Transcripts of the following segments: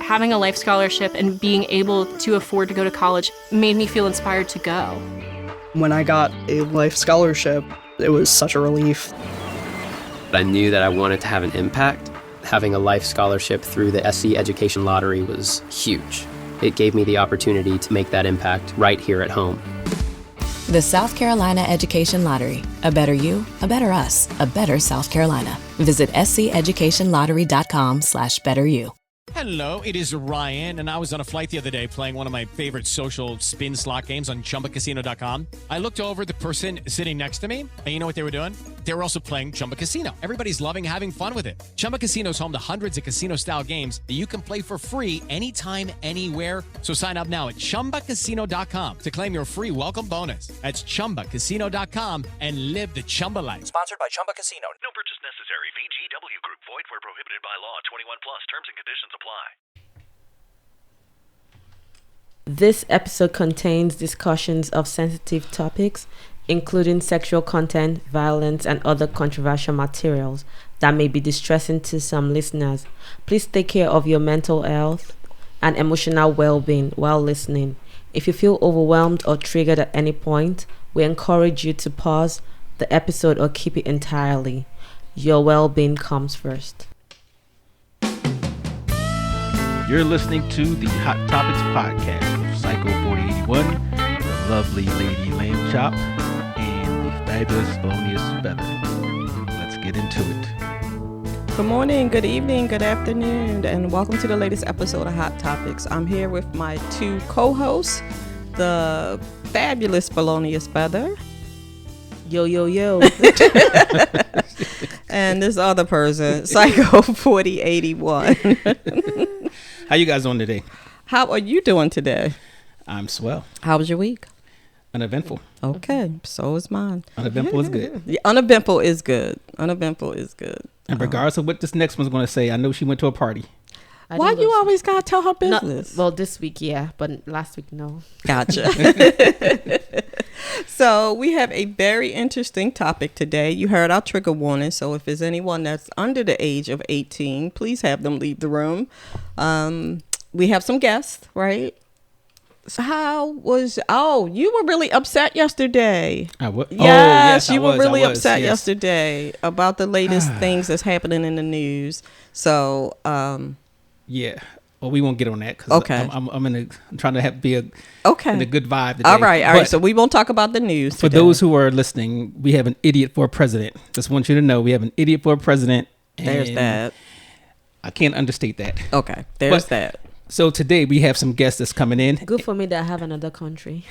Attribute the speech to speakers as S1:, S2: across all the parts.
S1: having a life scholarship and being able to afford to go to college made me feel inspired to go.
S2: When I got a life scholarship, it was such a relief.
S3: I knew that I wanted to have an impact. Having a life scholarship through the SC Education Lottery was huge. It gave me the opportunity to make that impact right here at home.
S4: The South Carolina Education Lottery. A better you, a better us, a better South Carolina. Visit sceducationlottery.com/betteryou.
S5: Hello, it is Ryan, and I was on a flight the other day playing one of my favorite social spin slot games on chumbacasino.com. I looked over at the person sitting next to me, and you know what they were doing? They were also playing Chumba Casino. Everybody's loving having fun with it. Chumba Casino is home to hundreds of casino-style games that you can play for free anytime, anywhere. So sign up now at chumbacasino.com to claim your free welcome bonus. That's chumbacasino.com and live the Chumba life.
S6: Sponsored by Chumba Casino.
S7: No purchase necessary. VGW Group. Void where prohibited by law. 21 plus. Terms and conditions apply.
S8: This episode contains discussions of sensitive topics, including sexual content, violence, and other controversial materials that may be distressing to some listeners. Please take care of your mental health and emotional well-being while listening. If you feel overwhelmed or triggered at any point, we encourage you to pause the episode or keep it entirely. Your well-being comes first.
S9: You're listening to the Hot Topix Podcast with Psycho 4081, the lovely Lady Lamb Chop, and the fabulous Thelonious Feather. Let's get into it.
S10: Good morning, good evening, good afternoon, and welcome to the latest episode of Hot Topix. I'm here with my two co-hosts, the fabulous Thelonious Feather.
S8: Yo, yo, yo.
S10: And this other person, Psycho 4081.
S9: How you guys doing today?
S10: How are you doing today?
S9: I'm swell.
S10: How was your week?
S9: Uneventful.
S10: Okay, so is mine.
S9: Uneventful is good.
S10: Yeah, uneventful is good. Uneventful is good.
S9: And regardless of what this next one's going to say, I know she went to a party.
S10: Why you always got to tell her business?
S8: Well, this week, yeah, but last week, no.
S10: Gotcha. So we have a very interesting topic today. You heard our trigger warning. So if there's anyone that's under the age of 18, please have them leave the room. We have some guests, right? So you were really upset yesterday. Yes, you were really upset yesterday about the latest things that's happening in the news. So,
S9: yeah. Well, we won't get on that because I'm trying to be in a good vibe today.
S10: All right. So we won't talk about the news
S9: for
S10: today.
S9: those who are listening, we have an idiot for a president. Just want you to know we have an idiot for a president.
S10: There's that.
S9: I can't understate that.
S10: Okay, there's that.
S9: So today we have some guests that's coming in.
S8: Good for me that I have another country.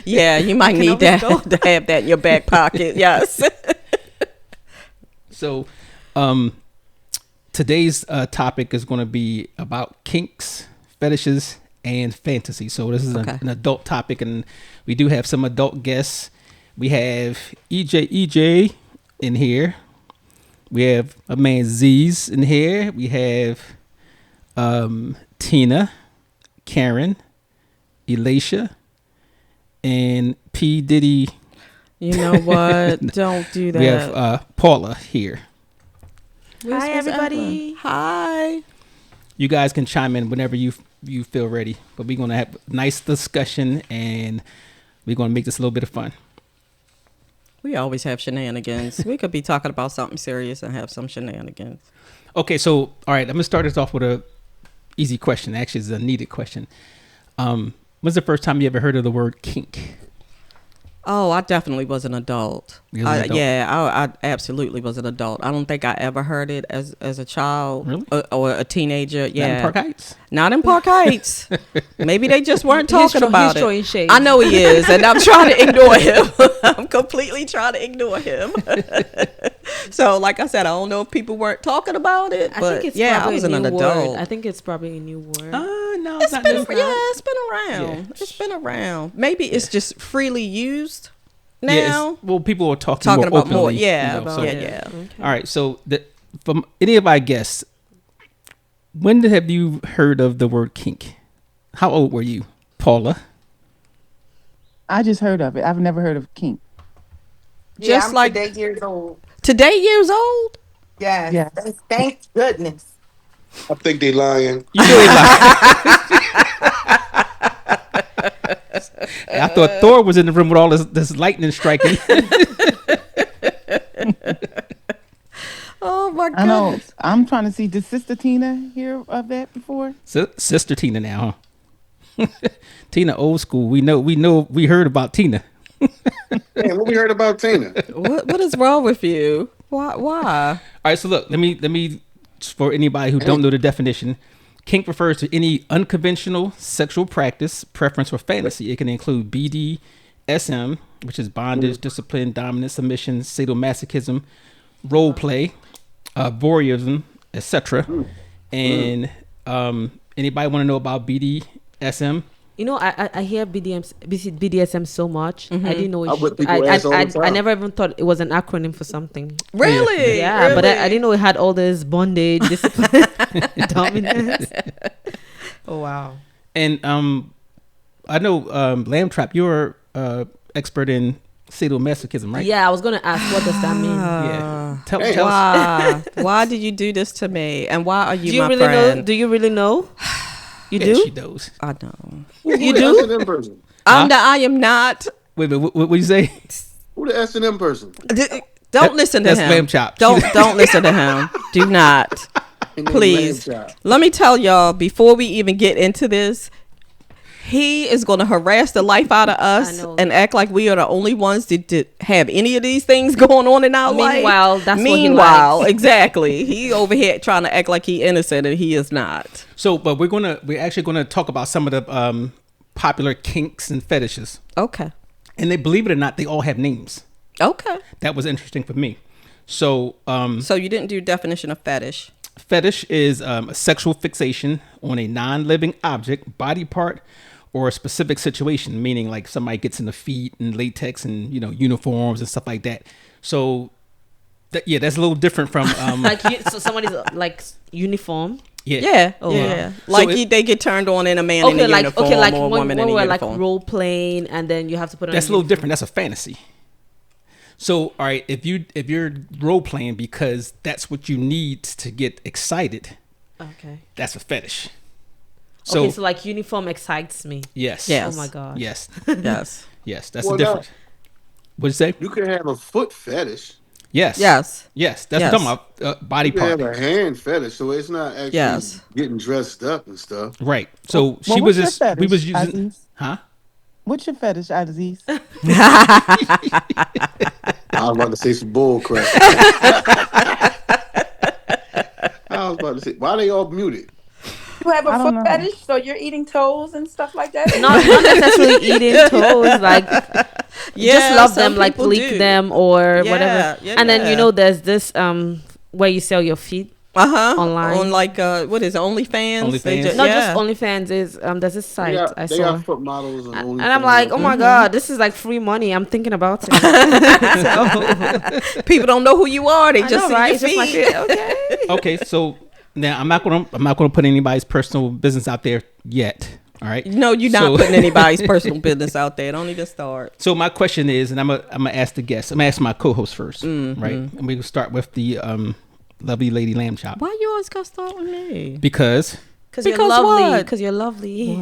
S10: Yeah, you might need that to have that in your back pocket. Yes.
S9: So, today's topic is going to be about kinks, fetishes, and fantasy. So this is an adult topic, and we do have some adult guests. We have EJ in here. We have a man Z's in here. We have Tina, Karen, Elisha, and P. Diddy.
S10: You know what? Don't do that.
S9: We have Paula here.
S8: Hi, everybody.
S10: Hi.
S9: You guys can chime in whenever you feel ready. But we're going to have a nice discussion, and we're going to make this a little bit of fun.
S10: We always have shenanigans. We could be talking about something serious and have some shenanigans.
S9: Okay, so, all right, I'm going to start this off with a easy question. Actually, it's a needed question. When's the first time you ever heard of the word kink?
S10: Oh, I definitely was an adult. I absolutely was an adult. I don't think I ever heard it as a child,
S9: really?
S10: Or a teenager. Yeah,
S9: not in Park Heights.
S10: Not in Park Heights. Maybe they just weren't talking about it.
S8: Shade.
S10: I know he is, and I'm trying to ignore him. I'm completely trying to ignore him. So, like I said, I don't know if people weren't talking about it, but I was an adult.
S8: I think it's probably a new word.
S9: No,
S10: it's
S9: not
S10: been,
S9: new.
S10: it's been around. Yeah. It's been around. Maybe it's just freely used now.
S9: Yeah, people are talking more
S10: about
S9: openly.
S10: More. Yeah,
S9: Okay. All right. So, from any of our guests, when have you heard of the word kink? How old were you, Paula?
S11: I just heard of it. I've never heard of kink.
S10: Just
S12: I'm
S10: like
S12: today years old.
S10: Today years old?
S12: Yeah. Thank goodness.
S6: I think they lying.
S9: You know they lying. I thought Thor was in the room with all this lightning striking.
S10: Oh my god!
S11: I know. I'm trying to see. Did Sister Tina hear of that before?
S9: Sister Tina now, huh? Tina old school. We heard about Tina.
S6: Man, what we heard about Tina?
S10: What is wrong with you? Why?
S9: All right, so look, let me for anybody who don't know the definition, kink refers to any unconventional sexual practice, preference, or fantasy. It can include BDSM, which is bondage, discipline, dominance, submission, sadomasochism, role play, voyeurism, etc. And anybody want to know about BDSM?
S8: You know, I hear BDSM so much. I didn't know. I never even thought it was an acronym for something.
S10: Really?
S8: Yeah,
S10: really?
S8: But I didn't know it had all this bondage, discipline, dominance. Oh wow!
S9: And I know Lamb Trap, you're expert in sadomasochism, right?
S8: Yeah, I was gonna ask, what does that mean?
S9: Yeah. Tell
S10: us. Why did you do this to me? And why are you my
S8: really
S10: friend?
S8: Know? Do you really know? You
S9: yeah,
S8: do?
S9: She knows.
S10: I know.
S8: You do?
S10: I am not.
S9: Wait, what you say?
S6: Who the S&M person?
S10: Don't listen to
S9: that's
S10: him.
S9: Lamb Chop.
S10: Don't listen to him. Do not. Please. Let me tell y'all, before we even get into this, he is going to harass the life out of us and act like we are the only ones that have any of these things going on in our life.
S8: Meanwhile,
S10: exactly. He over here trying to act like he innocent and he is not.
S9: So, but we're actually gonna talk about some of the popular kinks and fetishes.
S10: Okay.
S9: And they, believe it or not, they all have names.
S10: Okay.
S9: That was interesting for me. So,
S10: so you didn't do definition of fetish.
S9: Fetish is a sexual fixation on a non-living object, body part, or a specific situation, meaning like somebody gets in the feet and latex and, uniforms and stuff like that. So, that's a little different from
S8: so somebody's like uniform.
S9: Yeah.
S8: Oh,
S10: yeah.
S8: Wow.
S10: Like they get turned on in a man in a uniform or a woman in a uniform.
S8: Like role playing, and then you have to put on.
S9: That's a little different. That's a fantasy. So, all right, if you're role playing because that's what you need to get excited,
S8: okay,
S9: that's a fetish.
S8: So like uniform excites me.
S9: Yes.
S8: Oh my god.
S9: Yes.
S10: Yes.
S9: Yes. That's the difference. What'd you say?
S6: You can have a foot fetish.
S9: Yes.
S10: Yes.
S9: Yes. That's what I'm talking about. Body part.
S6: You can have a hand fetish, so it's not actually getting dressed up and stuff.
S9: Right. So
S11: we was using. Aziz?
S9: Huh?
S11: What's your fetish, Aziz?
S6: I was about to say some bull crap. I was about to say, why are they all muted?
S12: You have a foot fetish, so you're eating toes and stuff like that?
S8: Not necessarily eating toes, like just love them, like lick them or whatever. Yeah, and then there's this where you sell your feet online
S10: on like what is it, OnlyFans?
S8: Not just OnlyFans, is there's this site I saw.
S6: They got foot models and
S8: and I'm like, oh my god, this is like free money. I'm thinking about it.
S10: So, people don't know who you are. They just see your feet.
S9: Okay, so. Now I'm not gonna put anybody's personal business out there yet. All right.
S10: No, you're not putting anybody's personal business out there. Don't even start.
S9: So my question is, and I'm gonna ask the guests. I'm gonna ask my co-host first, right? And we can start with the lovely lady Lamb Chop.
S10: Why you always gotta start with me?
S9: Because
S8: you're lovely. Because you're lovely.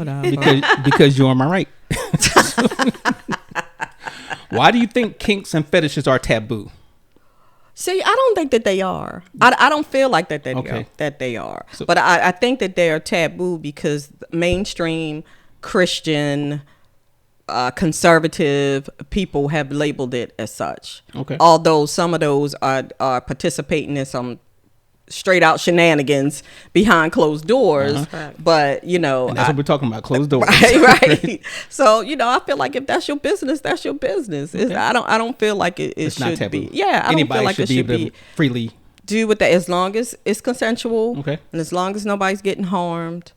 S9: because you're on my right. Why do you think kinks and fetishes are taboo?
S10: See, I don't think that they are. I don't feel like that they are. So, but I think that they are taboo because mainstream Christian, conservative people have labeled it as such.
S9: Okay.
S10: Although some of those are participating in some straight out shenanigans behind closed doors, but
S9: and that's what we're talking about, closed doors.
S10: Right. So I feel like if that's your business, that's your business. Okay. I don't feel like it should be. Yeah, I don't feel like it should be
S9: freely
S10: do with that as long as it's consensual.
S9: Okay.
S10: And as long as nobody's getting harmed.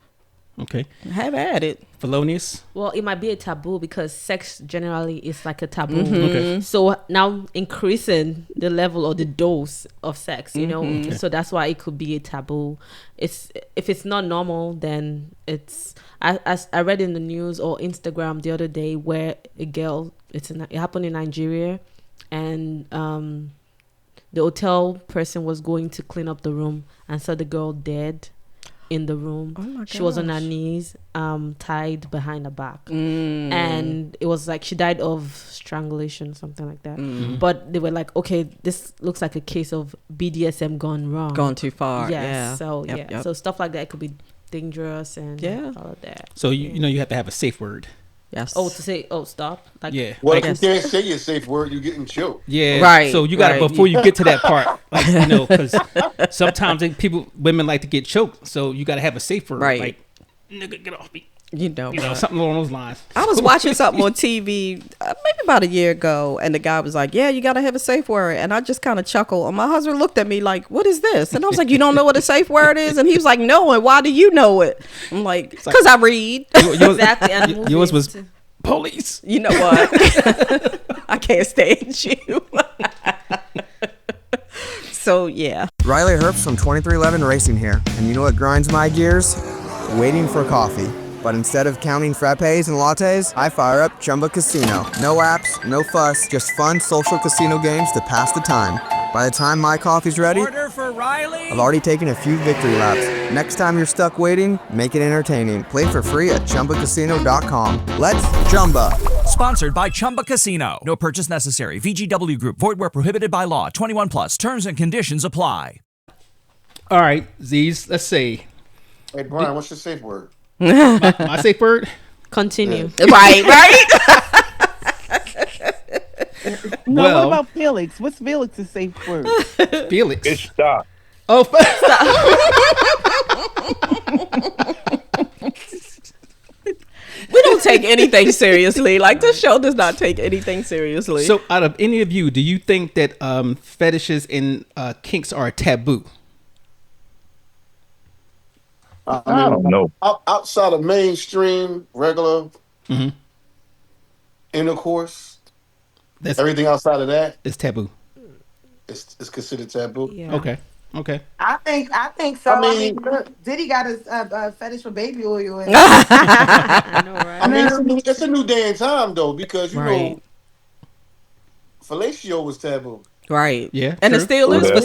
S9: Okay.
S10: Have at it.
S9: Felonious?
S8: Well, it might be a taboo because sex generally is like a taboo.
S9: Okay.
S8: So now increasing the level or the dose of sex, Okay. So that's why it could be a taboo. If it's not normal, then it's. I read in the news or Instagram the other day where a girl, it happened in Nigeria, and the hotel person was going to clean up the room and saw the girl dead. in the room.
S10: Oh my
S8: She was on her
S10: gosh.
S8: knees, tied behind her back, and it was like she died of strangulation, something like that. But they were like, okay, this looks like a case of BDSM gone wrong,
S10: Gone too far.
S8: Yes.
S10: Yeah.
S8: So
S10: Yep.
S8: so stuff like that could be dangerous and all of that.
S9: So you have to have a safe word.
S10: Yes.
S8: Oh, to say, stop. Like,
S9: Yeah.
S6: Well, if you can't say your safe word, you're getting choked.
S9: Yeah.
S10: Right.
S9: So you got to,
S10: right.
S9: before you get to that part, like, because sometimes women like to get choked. So you got to have a safe word.
S10: Right.
S9: Like, nigga, get off me.
S10: You know,
S9: Something along those lines.
S10: I was watching something on TV maybe about a year ago, and the guy was like, yeah, you got to have a safe word. And I just kind of chuckled. And my husband looked at me like, what is this? And I was like, you don't know what a safe word is? And he was like, no. And why do you know it? I'm like, because I read.
S8: exactly. And
S9: Yours was police.
S10: You know what? I can't stand you. So, yeah.
S13: Riley Herbst from 2311 Racing here. And you know what grinds my gears? Waiting for coffee. But instead of counting frappes and lattes, I fire up Chumba Casino. No apps, no fuss, just fun social casino games to pass the time. By the time my coffee's ready,
S14: Order for Riley.
S13: I've already taken a few victory laps. Next time you're stuck waiting, make it entertaining. Play for free at ChumbaCasino.com. Let's Chumba.
S14: Sponsored by Chumba Casino. No purchase necessary. VGW Group. Void where prohibited by law. 21 plus. Terms and conditions apply.
S9: All right, Z's. Let's see.
S6: Hey, Brian, what's your safe word?
S9: My safe word?
S8: Continue.
S10: Right.
S11: No,
S9: Well-
S11: what about Felix? What's Felix's safe word?
S9: Felix.
S15: It's stop.
S9: Oh,
S10: We don't take anything seriously. Like, this show does not take anything seriously.
S9: So, out of any of you, do you think that fetishes and kinks are taboo?
S6: I
S15: don't know.
S6: Outside of mainstream, regular intercourse, everything outside of that
S9: is taboo.
S6: It's considered taboo.
S8: Yeah.
S9: Okay.
S12: I think so.
S6: I
S12: I
S6: mean-
S12: mean, Diddy got his fetish for baby oil. And
S8: I know, right?
S6: I mean, it's a new day and time though, because you know, fellatio was taboo.
S10: Right.
S9: Yeah.
S10: And it
S9: true.
S10: still is for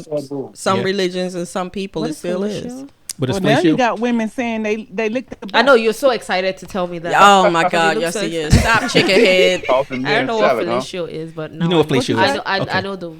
S6: Taboo.
S10: some
S9: Yeah.
S10: religions and some people.
S8: What
S10: It
S8: is
S10: still
S8: fellatio?
S10: is.
S9: But it's
S11: Well, now you
S9: fellatio.
S11: got women saying they lick the butt.
S8: I know you're so excited to tell me that.
S10: Oh my God!
S8: You
S10: Yes,
S8: look so
S10: he is. Stop, chicken head.
S15: Tossing
S8: I don't
S15: men
S8: know what
S15: salad, huh?
S8: fellatio is, but no,
S9: You know what fellatio
S8: I
S9: is?
S8: know, I
S9: Okay.
S8: know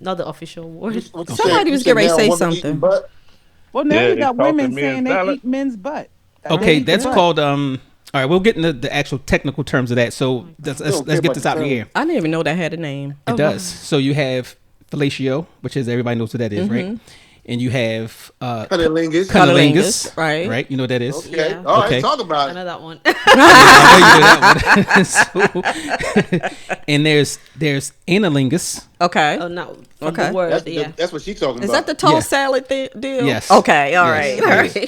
S8: not the official word.
S10: Somebody was getting ready to say something.
S11: Well, now
S15: Yeah,
S11: you
S15: they
S11: got
S15: tossing
S11: women
S15: men's
S11: saying they
S15: salad.
S11: eat men's butt.
S9: Okay,
S11: They eat
S9: that's
S11: butt.
S9: called all right, we'll get into the actual technical terms of that. So let's get this out in the air.
S10: I didn't even know that had a name.
S9: It does. So you have fellatio, which is everybody knows what that is, right? And you have
S6: Cunnilingus.
S9: cunnilingus,
S10: right?
S9: Right. You know what that is.
S6: Okay.
S8: Yeah.
S6: All right.
S9: Okay.
S6: Talk about
S8: I
S6: it.
S8: know that one.
S9: I know you know that one. So, and there's analingus.
S10: Okay.
S8: Oh no, from
S10: Okay.
S8: the word,
S6: That's, that's what she's talking
S10: Is
S6: about.
S10: that the toast
S9: Yeah.
S10: salad deal?
S9: Yes.
S10: Okay. All
S9: Yes,
S10: right.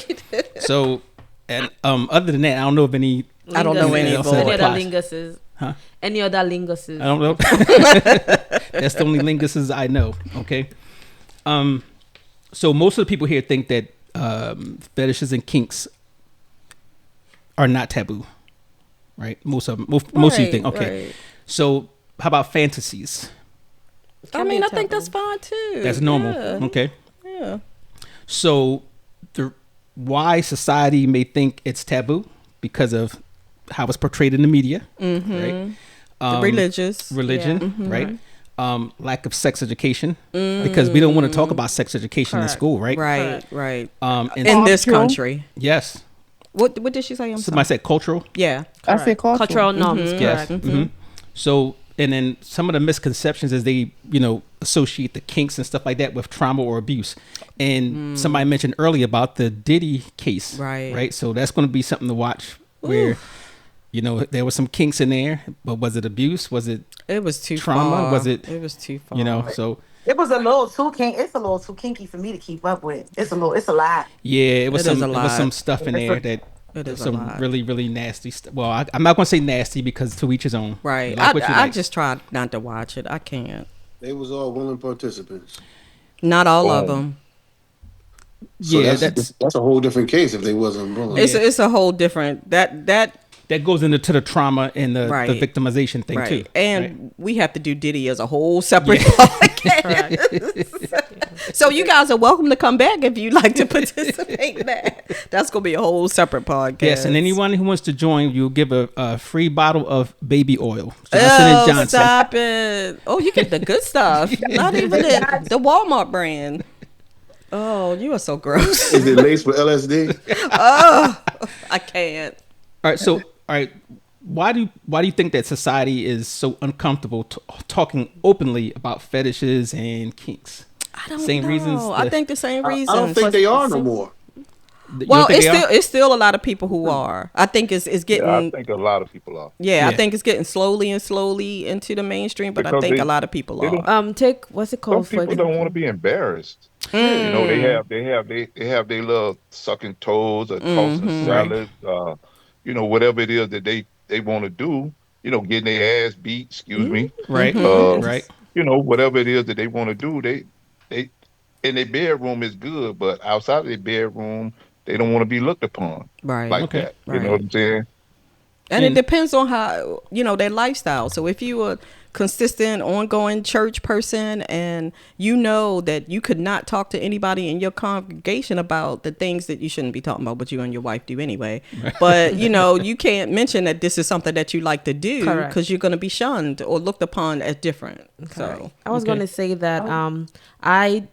S9: it
S10: All right.
S9: So, and other than that, I don't know of any.
S10: I don't know
S8: Linguses.
S10: any
S9: else
S10: more.
S9: that
S8: Any other
S9: applies.
S8: linguses?
S9: Huh?
S8: Any other linguses?
S9: I don't know. That's the only linguses I know. Okay. So most of the people here think that fetishes and kinks are not taboo, right? Most of them. Most of you think. Okay.
S10: right.
S9: So how about fantasies?
S10: I mean, I think that's fine too.
S9: That's normal.
S10: Yeah.
S9: Okay.
S10: Yeah.
S9: So why society may think it's taboo because of how it's portrayed in the media, right?
S10: The religious.
S9: Religion, right? Lack of sex education because we don't want to talk about sex education in school, right?
S10: Right. Right.
S9: And
S10: In this country.
S9: yes,
S10: What did she say? I'm
S9: somebody
S10: sorry.
S9: said cultural.
S10: Yeah.
S11: I say
S8: Cultural norms,
S9: Yes.
S8: correct.
S9: So, and then some of the misconceptions is they, associate the kinks and stuff like that with trauma or abuse. And somebody mentioned earlier about the Diddy case,
S10: Right.
S9: Right. So that's going to be something to watch where, there was some kinks in there, but was it abuse? Was it?
S10: It was too
S9: trauma?
S10: far.
S9: Was it?
S10: It was too far.
S9: So.
S12: it was a little too kinky. It's a little too kinky for me to keep up with. It's a lot.
S9: Yeah, it was
S10: It is
S9: some.
S10: a
S9: It was some
S10: lot.
S9: stuff in there that.
S10: It is a
S9: some
S10: lot.
S9: really, really nasty stuff. Well, I'm not going to say nasty because to each his own.
S10: Right.
S9: You like what you
S10: I
S9: like.
S10: just tried not to watch it. I can't.
S6: They was all willing participants.
S10: Not all of them.
S6: So
S9: Yeah,
S6: that's a whole different case if they wasn't willing.
S10: It's a whole different that
S9: goes into the trauma and the
S10: Right.
S9: victimization thing
S10: right.
S9: too.
S10: And
S9: right?
S10: we have to do Diddy as a whole separate podcast. So you guys are welcome to come back if you'd like to participate in that. That's going to be a whole separate podcast.
S9: Yes, and anyone who wants to join, you'll give a free bottle of baby oil. Johnson & Johnson.
S10: Stop it. Oh, you get the good stuff. Not even the Walmart brand. Oh, you are so gross.
S6: Is it laced with LSD?
S10: Oh, I can't.
S9: All right. Why do you think that society is so uncomfortable talking openly about fetishes and kinks?
S10: I don't know. I think the same reasons.
S6: I don't think they are no more.
S10: Well, it's still a lot of people who are. I think it's getting.
S15: Yeah, I think a lot of people are.
S10: Yeah, I think it's getting slowly into the mainstream, but
S15: Because
S10: I think
S15: they-
S10: a lot of people
S15: they
S10: are.
S8: Take what's it called?
S15: Some people don't want to be embarrassed. You know, they have their little sucking toes or tossing salads, you know, whatever it is that they want to do. You know, getting their ass beat. Excuse me.
S9: Right. Right.
S15: You know, whatever it is that they want to do, they in their bedroom is good, but outside of their bedroom, they don't want to be looked upon like that. You know what I'm saying?
S10: And it depends on how, their lifestyle. So if you are consistent, ongoing church person and you know that you could not talk to anybody in your congregation about the things that you shouldn't be talking about, but you and your wife do anyway. But, you can't mention that this is something that you like to do because you're going to be shunned or looked upon as different. So
S8: I was going to say that I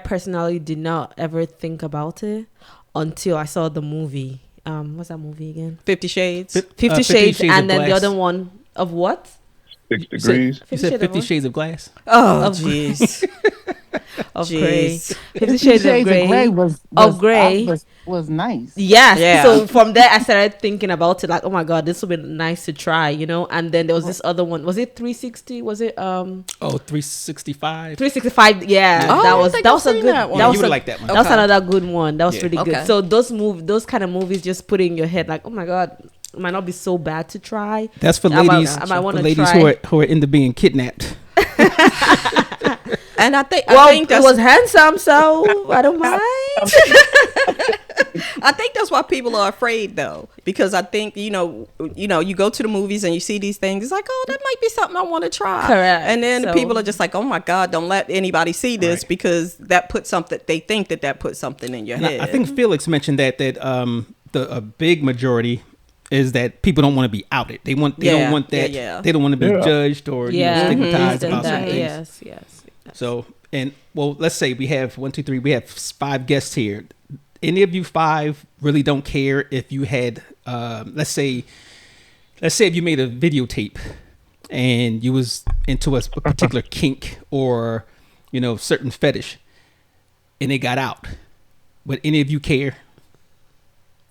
S8: personally did not ever think about it until I saw the movie. What's that movie again?
S10: 50 Shades.
S8: 50 Shades, and then the other one of what?
S15: 6 degrees.
S9: You said 50 Shades of Glass.
S10: Oh, jeez.
S8: Of Grey. 50
S11: Shades
S8: of Grey.
S11: Was nice.
S8: Yes.
S10: Yeah.
S8: So from there, I started thinking about it, like, oh my god, this would be nice to try, And then there was this other one. Was it 360? Was it
S9: 365.
S8: 365. Yeah.
S10: Oh,
S8: that was a good.
S10: that one.
S8: That was
S9: You would like that one.
S8: That was another good one. That was really
S10: Okay.
S8: good. So those kind of movies just put in your head, like, oh my god, it might not be so bad to try.
S9: That's for ladies. Who are into being kidnapped.
S10: And I think
S8: it was handsome, so I don't mind.
S10: I think that's why people are afraid, though, because I think you go to the movies and you see these things. It's like, oh, that might be something I want to try.
S8: Correct.
S10: And then people are just like, oh my god, don't let anybody see this because that puts something. They think that puts something in your head.
S9: I think Felix mentioned that a big majority is that people don't want to be outed. They don't want that.
S10: Yeah.
S9: They don't want to be judged or stigmatized about certain things.
S8: Yes.
S9: So, let's say we have 1, 2, 3. We have 5 guests here. Any of you 5 really don't care if you had, let's say if you made a videotape and you was into a particular kink or, certain fetish and it got out. Would any of you care?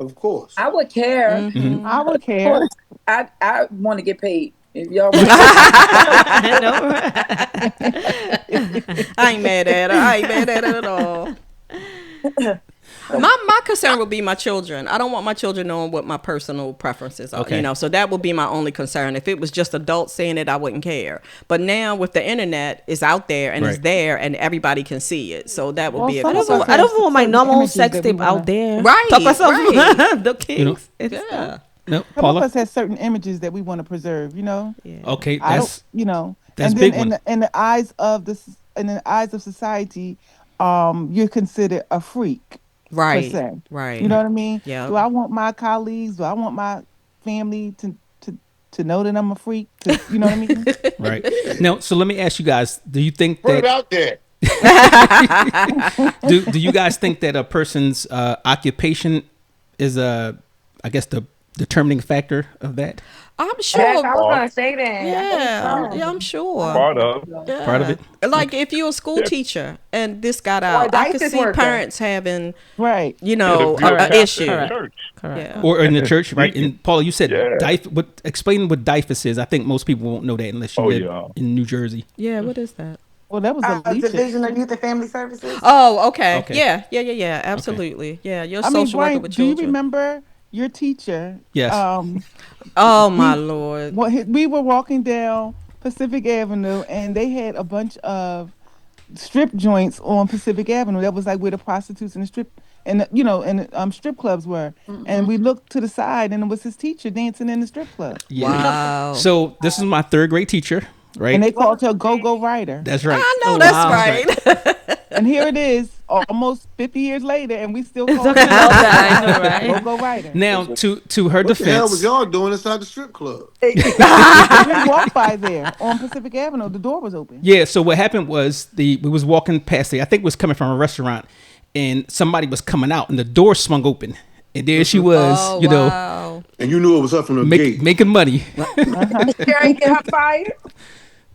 S6: Of course.
S16: I would care.
S9: Mm-hmm.
S11: I would care.
S16: I want to get paid. If y'all
S10: I ain't mad at her. I ain't mad at it at all. My concern would be my children. I don't want my children knowing what my personal preferences are.
S9: Okay.
S10: So that would be my only concern. If it was just adults saying it, I wouldn't care. But now with the internet, it's out there and it's there, and everybody can see it. So that would be a concern.
S8: I don't want my normal sex tape out there.
S10: Right.
S8: Talk about the kinks.
S10: Yeah.
S9: No,
S11: Some
S9: Paula?
S11: of us have certain images that we want to preserve.
S8: Yeah.
S9: Okay,
S11: that's
S9: that's
S11: and
S9: big
S11: then
S9: one.
S11: in the eyes of society, you're considered a freak.
S10: Right.
S11: Per se.
S10: Right.
S11: You know what I mean?
S10: Yeah.
S11: Do I want my colleagues? Do I want my family to know that I'm a freak? You know what I mean?
S9: Right. Now, so let me ask you guys: do you think
S6: Put
S9: that
S6: it out there.
S9: do you guys think that a person's occupation is the determining factor of that?
S10: I'm sure.
S12: Yes, I was gonna say that.
S10: Yeah, I'm sure.
S15: Part of.
S10: Yeah.
S9: Part of it.
S10: Like if you're a school teacher and this got out, I could see parents having, an issue.
S15: Church.
S10: Yeah.
S9: Or in the church, right? And Paula, you said explain what DIFUS is. I think most people won't know that unless you live in New Jersey.
S10: Yeah, what is that?
S11: Well, that was
S12: a Division of Youth and Family Services.
S10: Oh, okay. Yeah. Absolutely. Yeah, your social worker with children.
S11: Do you remember your teacher?
S9: Yes.
S10: Oh my Lord.
S11: We were walking down Pacific Avenue, and they had a bunch of strip joints on Pacific Avenue. That was like where the prostitutes and the strip strip clubs were. Mm-hmm. And we looked to the side, and it was his teacher dancing in the strip club.
S9: Yeah.
S10: Wow.
S9: So this is my 3rd grade teacher. right?
S11: And they called her Go-Go Rider.
S9: That's right.
S10: I know that's right.
S11: And here it is, almost 50 years later, and we still call her
S8: I know, right?
S11: Go-Go Rider.
S9: Now, to her
S6: What
S9: defense,
S6: the hell was y'all doing inside the strip club?
S11: We walked by there on Pacific Avenue. The door was open.
S9: yeah. So what happened was we was walking past there. I think it was coming from a restaurant, and somebody was coming out, and the door swung open, and there she was, you know,
S6: and you knew it was her from the gate,
S9: making money.
S16: She ain't get her fired.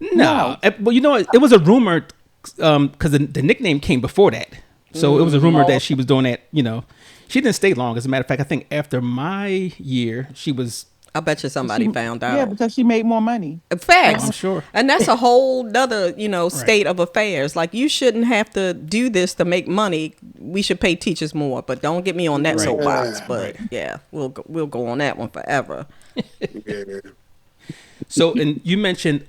S9: No, well, you know, it was a rumor because the nickname came before that, so it was a rumor that she was doing that. You know, she didn't stay long. As a matter of fact, I think after my year, she was.
S10: I bet you somebody found out.
S11: Yeah, because she made more money.
S10: Facts.
S9: I'm sure.
S10: And that's a whole nother, state of affairs. Like, you shouldn't have to do this to make money. We should pay teachers more, but don't get me on that soapbox. But yeah, we'll go on that one forever.
S9: So, and you mentioned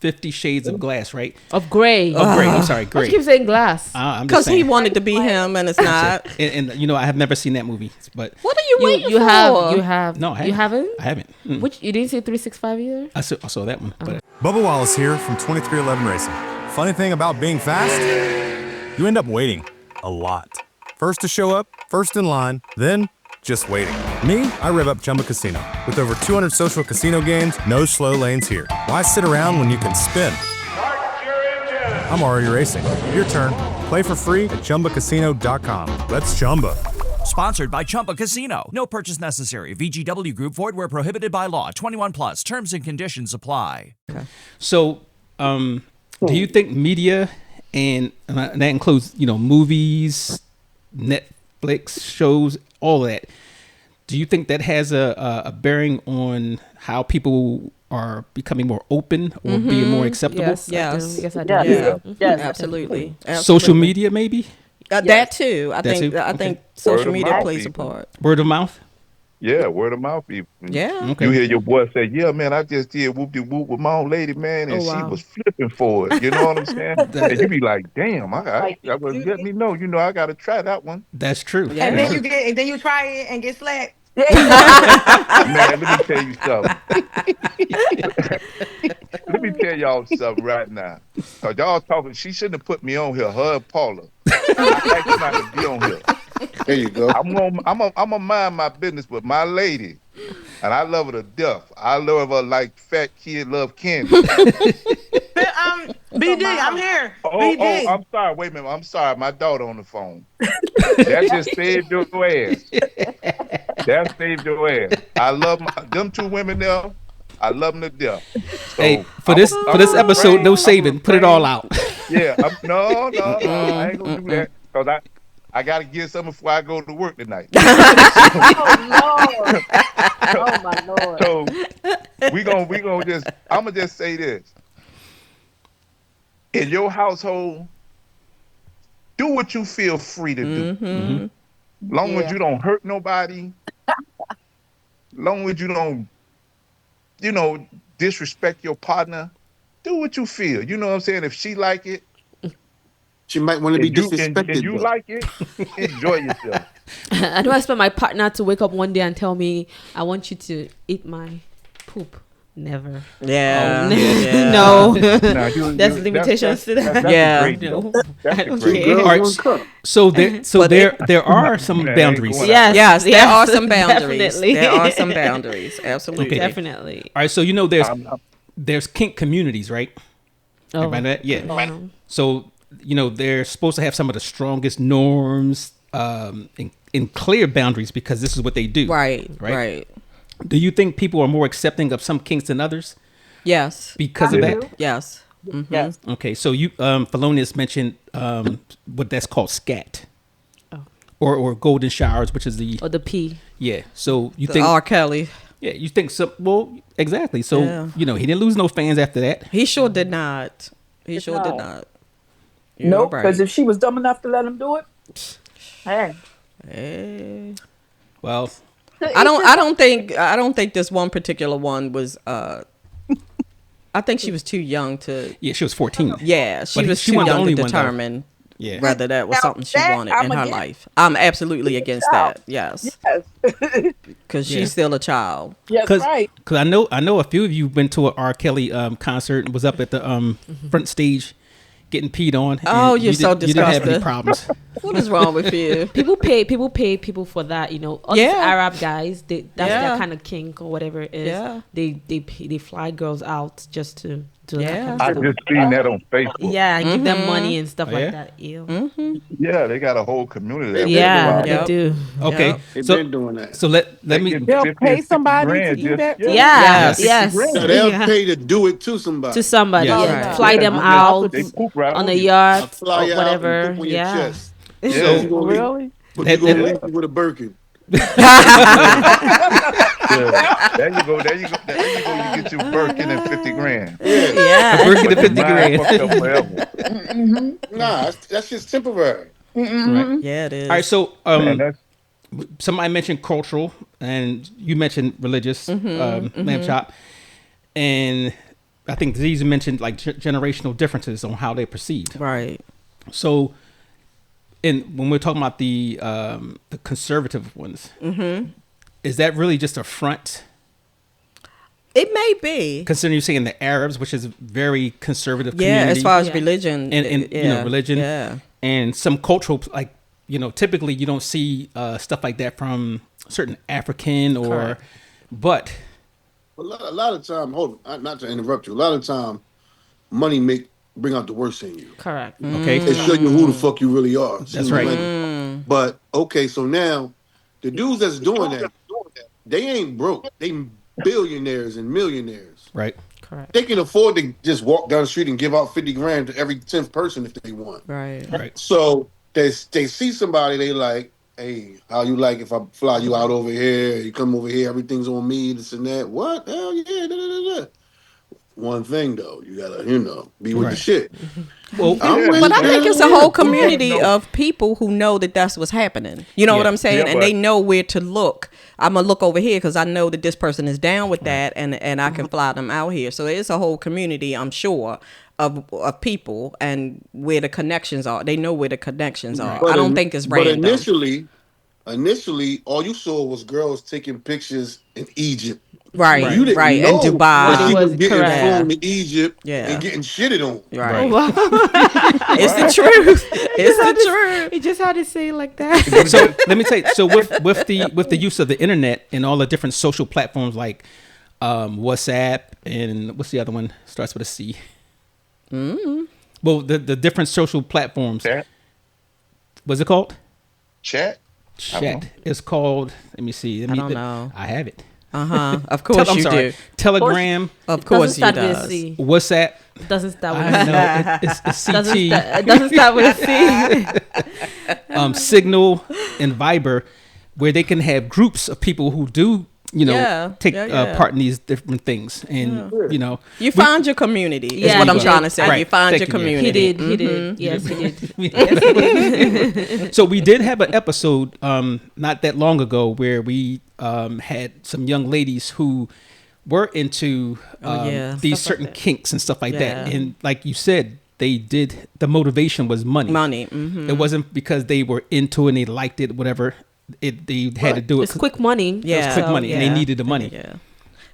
S9: 50 Shades of Glass, right?
S8: Of Grey.
S9: Of Grey. I'm sorry,
S8: Why
S9: Grey.
S8: you keep saying glass?
S10: Because he wanted to be him, and it's not.
S9: And you know, I have never seen that movie, but
S10: What are you waiting
S8: You
S10: for?
S8: have.
S9: No, I haven't.
S8: You haven't?
S9: I haven't. Mm.
S8: Which you didn't say 365 either?
S9: I saw that one. But
S17: Bubba Wallace here from 2311 Racing. Funny thing about being fast, you end up waiting a lot. First to show up, first in line, then just waiting. Me, I rev up Chumba Casino. With over 200 social casino games, no slow lanes here. Why sit around when you can spin? I'm already racing. Your turn. Play for free at ChumbaCasino.com. Let's Chumba.
S14: Sponsored by Chumba Casino. No purchase necessary. VGW Group. Void where prohibited by law. 21 plus. Terms and conditions apply.
S9: Okay. So, do you think media and that includes, movies, Netflix shows, all of that, do you think that has a bearing on how people are becoming more open or being more acceptable?
S10: Yes,
S8: I do.
S10: Yes, absolutely.
S9: Social media, maybe?
S10: That too. I
S9: That
S10: think
S9: too?
S10: I
S9: Okay.
S10: think social
S15: Word of
S10: media
S15: mouth,
S10: plays a
S15: people.
S10: part.
S9: Word of mouth?
S15: Yeah, word of mouth, people.
S10: Yeah.
S9: Okay.
S15: You hear your boy say, "Yeah, man, I just did whoop-de-whoop with my old lady, man, and
S8: Oh, wow.
S15: she was flipping for it." You know what I'm saying? And you be like, "Damn, I was let me know. I got to try that one."
S9: That's true.
S10: Yeah.
S12: And then you try it and get slapped.
S15: Man, let me tell you something. Let me tell y'all something right now. Cause y'all talking, she shouldn't have put me on here. Her and Paula. I asked not to be on here.
S6: There you go.
S15: I'm gonna mind my business with my lady, and I love her to death. I love her like fat kid love candy.
S12: BD, I'm here.
S15: Oh,
S12: BD.
S15: I'm sorry. Wait a minute. I'm sorry. My daughter on the phone. That just saved your ass. That saved your ass. I love them two women there. I love them to death. So,
S9: Hey, for this episode, no saving. Put it all out.
S15: Yeah. No. I ain't gonna do that because I gotta get something before I go to work tonight.
S16: Oh Lord. Oh my Lord.
S15: So we gonna just. I'm gonna just say this. In your household, do what you feel free to do.
S10: Mm-hmm.
S15: Long as you don't hurt nobody. Long as you don't, disrespect your partner. Do what you feel. You know what I'm saying? If she like it,
S6: She might want to be
S15: and you
S6: disrespected.
S15: like it, enjoy yourself.
S8: I don't expect my partner to wake up one day and tell me, I want you to eat my poop. Never.
S10: Yeah.
S8: Yeah. No.
S15: There's
S8: limitations to that.
S9: All right, so there are some boundaries.
S10: Yes, there are some boundaries.
S8: Definitely.
S10: There are some boundaries. Absolutely.
S9: Okay.
S8: Definitely.
S9: All right, so there's kink communities, right? Everybody know that? Yeah.
S8: No.
S9: So they're supposed to have some of the strongest norms and clear boundaries because this is what they do.
S10: Right.
S9: Do you think people are more accepting of some kinks than others?
S10: Yes.
S9: Because of that?
S10: Yes. Mm-hmm.
S16: Yes.
S9: Okay, so you Felonious mentioned what that's called scat. Or golden showers, which is the
S8: P.
S9: Yeah. So you
S10: The
S9: think
S10: R. Kelly.
S9: Yeah, you think so? Well, exactly. So he didn't lose no fans after that.
S10: He sure did not. He sure did not.
S16: Nope. Because if she was dumb enough to let him do it, hey.
S9: Well,
S10: I don't think this one particular one was. I think she was too young to.
S9: Yeah, she was 14.
S10: Yeah, she
S9: But
S10: was
S9: she
S10: too
S9: wasn't the
S10: young
S9: only
S10: to
S9: one, though.
S10: determine
S9: Yeah.
S10: Whether that was
S16: Now,
S10: something she
S16: that
S10: wanted
S16: I'm
S10: in her
S16: against.
S10: life. I'm absolutely against that. Yes. Because
S9: Yeah.
S10: she's still a child.
S16: Yes, right.
S9: Because I know a few of you went to an R. Kelly concert and was up at the front stage getting peed on.
S10: Oh,
S9: and
S10: you're so
S9: You didn't have any
S10: disgusting.
S9: problems.
S10: What is wrong with you?
S8: People pay people for that, you know. Us
S10: Yeah.
S8: Arab guys, that's
S10: Yeah.
S8: their kind of kink or whatever it is.
S10: Yeah.
S8: They fly girls out just to do that
S10: Yeah.
S8: kind
S15: I
S8: of stuff.
S15: just seen that on Facebook.
S8: Yeah, and give them money and stuff
S9: Oh,
S8: like
S9: yeah?
S8: that. Ew.
S15: Yeah, they got a whole community there.
S8: Yeah,
S15: Wow.
S8: they do.
S9: Okay,
S10: Yep.
S6: They've
S9: so
S6: been doing that.
S9: so let me.
S11: They'll
S15: 50
S11: pay
S15: 60
S11: somebody
S15: grand
S11: to do
S15: just-
S11: that.
S15: yeah.
S8: Yeah,
S10: Yes.
S8: yes.
S6: Now, they'll
S8: Yeah.
S6: pay to do it to somebody.
S8: To somebody,
S9: Yes.
S8: yeah.
S10: Right.
S8: Fly
S15: Yeah,
S8: them
S15: they-
S8: out
S15: they poop right
S8: on
S15: on
S8: a
S15: you.
S8: yacht
S6: I'll fly
S8: or
S6: you out
S8: whatever.
S6: and poop on your
S8: Yeah.
S6: chest.
S15: Yeah.
S6: You gonna leave-
S11: Really?
S6: But
S9: That-
S6: you gonna
S9: that-
S6: leave with a Birkin.
S15: Yeah. There you go. You get your Birkin and 50 grand.
S10: Yeah.
S9: Birkin and 50
S15: Mind
S9: grand.
S15: fucked up forever.
S6: Nah, that's just temporary.
S9: Right.
S10: Yeah, it is.
S9: All right, so
S15: Man, that's
S9: somebody mentioned cultural, and you mentioned religious, lamb chop, and I think these mentioned like generational differences on how they're perceived.
S10: Right.
S9: So, when we're talking about the conservative ones, is that really just a front?
S10: It may be.
S9: Considering you're saying the Arabs, which is a very conservative
S10: Yeah,
S9: community,
S10: as far as religion.
S9: and you know, religion,
S10: Yeah.
S9: and some cultural, like, you know, typically you don't see stuff like that from certain African or,
S10: Correct.
S9: but
S6: A lot of time, hold on, not to interrupt you. A lot of time, money bring out the worst in you.
S8: Correct.
S9: okay,
S6: They show you who the fuck you really are.
S9: That's right.
S6: But okay, so now the dudes that's doing that, they ain't broke. They billionaires and millionaires.
S9: right,
S8: Correct.
S6: They can afford to just walk down the street and give out 50 grand to every 10th person if they want.
S10: Right.
S9: right,
S6: So they see somebody, they like, hey, how you like if I fly you out over here? You come over here, everything's on me, this and that. What? Hell yeah, da, da, da, da. One thing though, you gotta, be with the
S9: Right.
S6: shit.
S9: well,
S10: But I think it's a whole community of people who know that that's what's happening. You know what I'm saying?
S15: Yeah,
S10: And they
S15: but-
S10: know where to look. I'm going to look over here because I know that this person is down with that and I can fly them out here. So it's a whole community, I'm sure, of people and where the connections are. They know where the connections are.
S6: But
S10: I don't think it's random.
S6: But initially, all you saw was girls taking pictures in Egypt.
S10: Right,
S6: You didn't
S10: right.
S6: know
S10: And Dubai.
S6: that she was getting
S8: Correct.
S6: flown to Egypt
S10: Yeah.
S6: and getting shitted on.
S10: Right.
S8: Wow.
S10: It's the truth. It's the truth.
S8: You just had to say it like that.
S9: so let me tell you. So with the use of the internet and all the different social platforms like WhatsApp and what's the other one starts with a C. Well, the different social platforms.
S15: Chat.
S9: What's it called?
S15: Chat. I don't
S9: Chat. It's called. Let me see.
S10: I don't know.
S9: I have it.
S10: Of course
S9: I'm
S10: you
S9: sorry.
S10: do.
S9: Telegram.
S10: Of course you
S8: Doesn't start with a
S10: does.
S8: C.
S9: WhatsApp.
S8: Doesn't start with
S9: I
S8: a C.
S9: know it's CT.
S8: It doesn't start with a C.
S9: Signal and Viber, where they can have groups of people who do, take part in these different things, and
S10: You found your community. Is
S8: Yeah,
S10: what I'm
S8: you
S10: trying
S8: did.
S10: to say.
S9: Right.
S10: You found
S9: Thank
S10: your
S9: you.
S10: community.
S8: He did. Yes, he did.
S9: So we did have an episode not that long ago where we had some young ladies who were into these
S10: stuff
S9: certain
S10: like that.
S9: kinks and stuff like that,
S10: Yeah.
S9: and like you said, the motivation was money. It wasn't because they were into it and they liked it, whatever. They had to do it.
S8: It's quick money.
S9: It was quick money, and they needed the money.
S10: Yeah.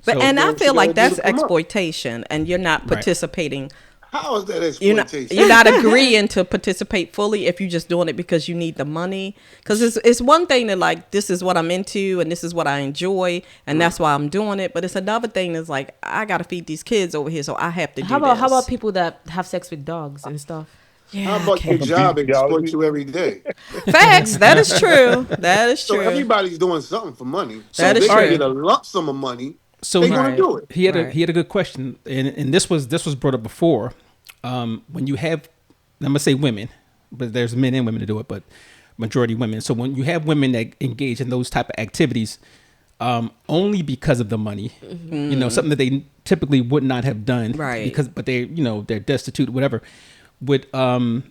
S10: But
S9: So-
S10: and I
S6: So
S10: feel
S6: you
S10: like
S6: gotta do
S10: that's
S6: the come up.
S10: exploitation, and you're not
S9: Right.
S10: participating.
S6: How is that
S10: You're
S6: exploitation?
S10: not agreeing to participate fully if you're just doing it because you need the money. Because it's one thing to like, this is what I'm into and this is what I enjoy and that's why I'm doing it. But it's another thing that's like, I got to feed these kids over here, so I have to do
S8: How about
S10: this.
S8: people that have sex with dogs and stuff?
S6: How about your job exploits you every day?
S10: Facts. That is true. That is
S6: So
S10: true.
S6: everybody's doing something for money. So
S10: That
S6: if
S10: is
S6: they can
S10: true.
S6: get a lump sum of money,
S9: So
S6: they're gonna do it.
S9: He had a good question, and this was brought up before. When you have, I'm gonna say women, but there's men and women to do it, but majority women. So when you have women that engage in those type of activities, only because of the money, something that they typically would not have done,
S10: Right.
S9: but they, they're destitute, whatever. Would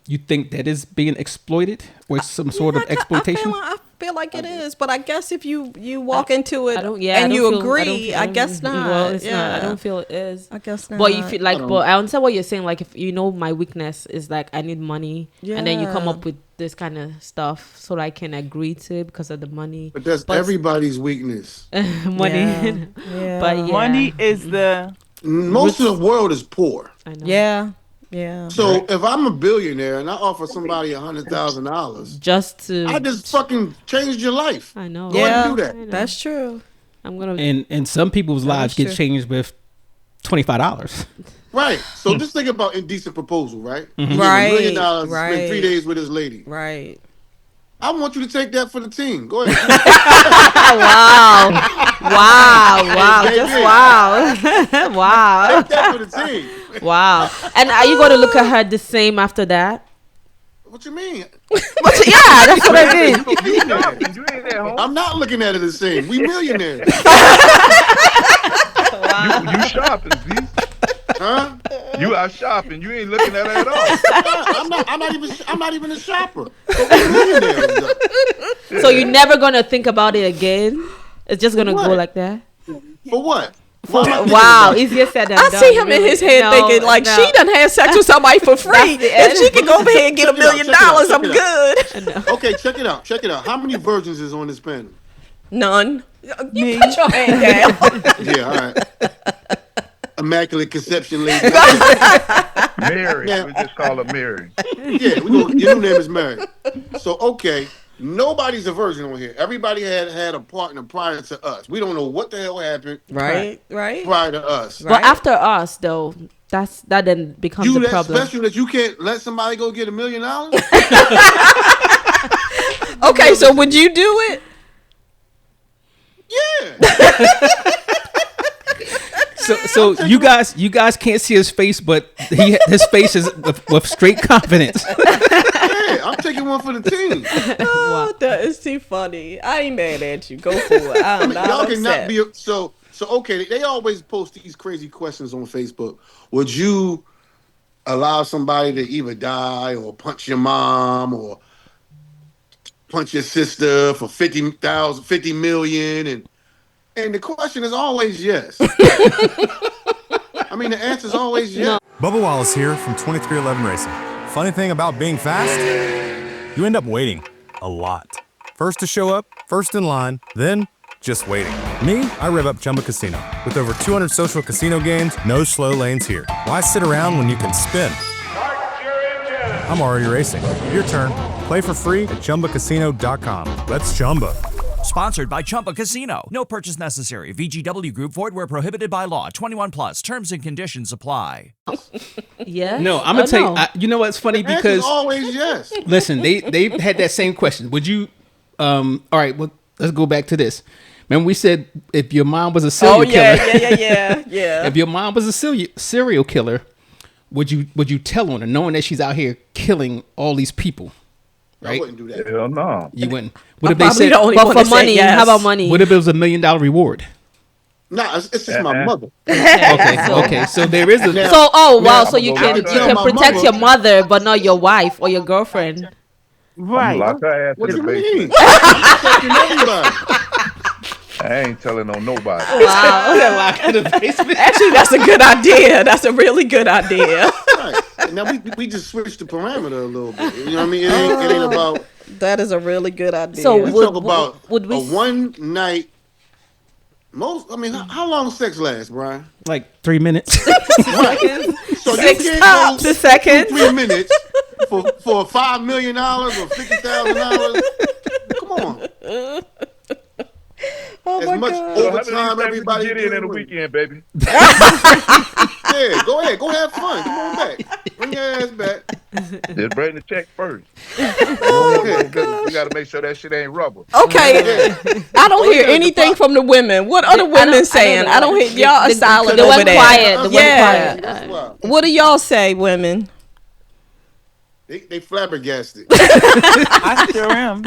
S9: you think that is being exploited or some sort of exploitation?
S10: feel like it is, but I guess if you walk into it and you agree, I guess not.
S8: Well, it's not. I don't feel it is.
S10: I guess not.
S8: But you feel like, but I understand what you're saying. Like, if you know my weakness is like I need money, and then you come up with this kind of stuff so that I can agree to it because of the money.
S6: But that's everybody's weakness.
S8: Money. But
S11: money is the
S6: most of the world is poor.
S8: I know.
S10: Yeah.
S6: So if I'm a billionaire and I offer somebody $100,000 I just fucking changed your life.
S8: I know.
S6: Go ahead and do that.
S10: That's true.
S8: I'm gonna.
S9: And some people's lives get changed with $25.
S6: Right. So just think about indecent proposal, right?
S9: Mm-hmm.
S6: You get $1 million, spend 3 days with this lady.
S10: Right.
S6: I want you to take that for the team. Go ahead.
S8: Wow. Just wow. Wow.
S6: Take that for the team.
S8: Wow. And are you going to look at her the same after that?
S6: What you mean?
S8: Yeah, that's what I mean.
S6: I'm not looking at it the same. We millionaires.
S15: You shopping, Z?
S6: Huh?
S15: You out shopping. You ain't looking at it at all.
S6: I'm not even a shopper. But we're millionaires, though.
S8: So you're never gonna think about it again? It's just gonna go like that?
S6: For what?
S8: Wow, easier said than done.
S10: I see him in his head thinking like she done had sex with somebody for free. If she can go over here and get $1 million, I'm good.
S6: Okay, check it out. How many virgins is on this panel?
S10: None. You put your hand down.
S6: Yeah, all right. Immaculate conception lady.
S15: Mary. We just call her Mary.
S6: Yeah, your new name is Mary. So, okay, nobody's a virgin on here. Everybody had a partner prior to us. We don't know what the hell happened.
S10: Right.
S6: Prior to us.
S8: But after us, though, that then becomes the problem.
S6: You that special that you can't let somebody go get $1 million?
S10: Okay, so would you do it?
S6: Yeah.
S9: So you guys can't see his face, but his face is with straight confidence.
S6: Yeah, I'm taking one for the team.
S10: Oh, that is too funny. I ain't mad at you. Go for it. I'm not
S6: y'all
S10: upset.
S6: cannot be so okay. They always post these crazy questions on Facebook. Would you allow somebody to either die or punch your mom or punch your sister for $50 million? And the question is always yes. I mean, the answer is always yes.
S17: Bubba Wallace here from 2311 Racing. Funny thing about being fast, you end up waiting a lot. First to show up, first in line, then just waiting. Me, I rev up Chumba Casino. With over 200 social casino games, no slow lanes here. Why sit around when you can spin? I'm already racing. Your turn. Play for free at ChumbaCasino.com. Let's Chumba.
S14: Sponsored by Chumba Casino. No purchase necessary. VGW Group. Void where prohibited by law. 21 plus. Terms and conditions apply.
S8: Yeah.
S9: No, I'm gonna tell you. You know what's funny because
S6: always yes.
S9: Listen, they had that same question. Would you? All right. Well, let's go back to this. Remember we said if your mom was a serial killer.
S10: Yeah.
S9: If your mom was a serial killer, would you tell on her, knowing that she's out here killing all these people? Right?
S6: I wouldn't do that.
S15: Hell no.
S9: You wouldn't. What if they said,
S8: but for money? Yes. How about money?
S9: What if it was $1 million reward?
S6: Nah, it's just my mother.
S9: Okay. So there is a.
S8: So you can protect your mother, but not your wife or your girlfriend.
S11: Right.
S15: Lock her ass
S6: What
S15: in
S6: you
S15: the
S6: mean?
S15: basement.
S6: Protecting everybody.
S15: I ain't telling on nobody.
S10: Wow.
S9: Lock in the basement.
S10: Actually, that's a good idea. That's a really good idea.
S6: Right. Now we just switched the parameter a little bit. You know what I mean? It ain't about.
S10: That is a really good idea.
S8: So
S6: we talk about a one night. How long sex lasts, Brian?
S9: Like 3 minutes.
S6: Right. So
S8: 6
S6: you can't
S8: stops
S6: go
S8: a second.
S6: 3 minutes for $5 million or $50,000. Come on.
S10: Oh
S6: as much
S10: God.
S6: overtime everybody
S15: get in a weekend, baby.
S6: Yeah, go ahead. Go have fun. Come on back. Bring your ass back.
S15: Just bring the check first.
S10: Oh
S15: my God. We got to make sure that shit ain't rubber.
S10: Okay. I don't hear anything from the women. What are the women saying? I don't hear y'all are silent
S8: they
S10: over
S8: went
S10: there.
S8: quiet. They
S10: Yeah.
S8: went quiet.
S10: What do y'all say, women?
S6: They flabbergasted.
S11: I sure am.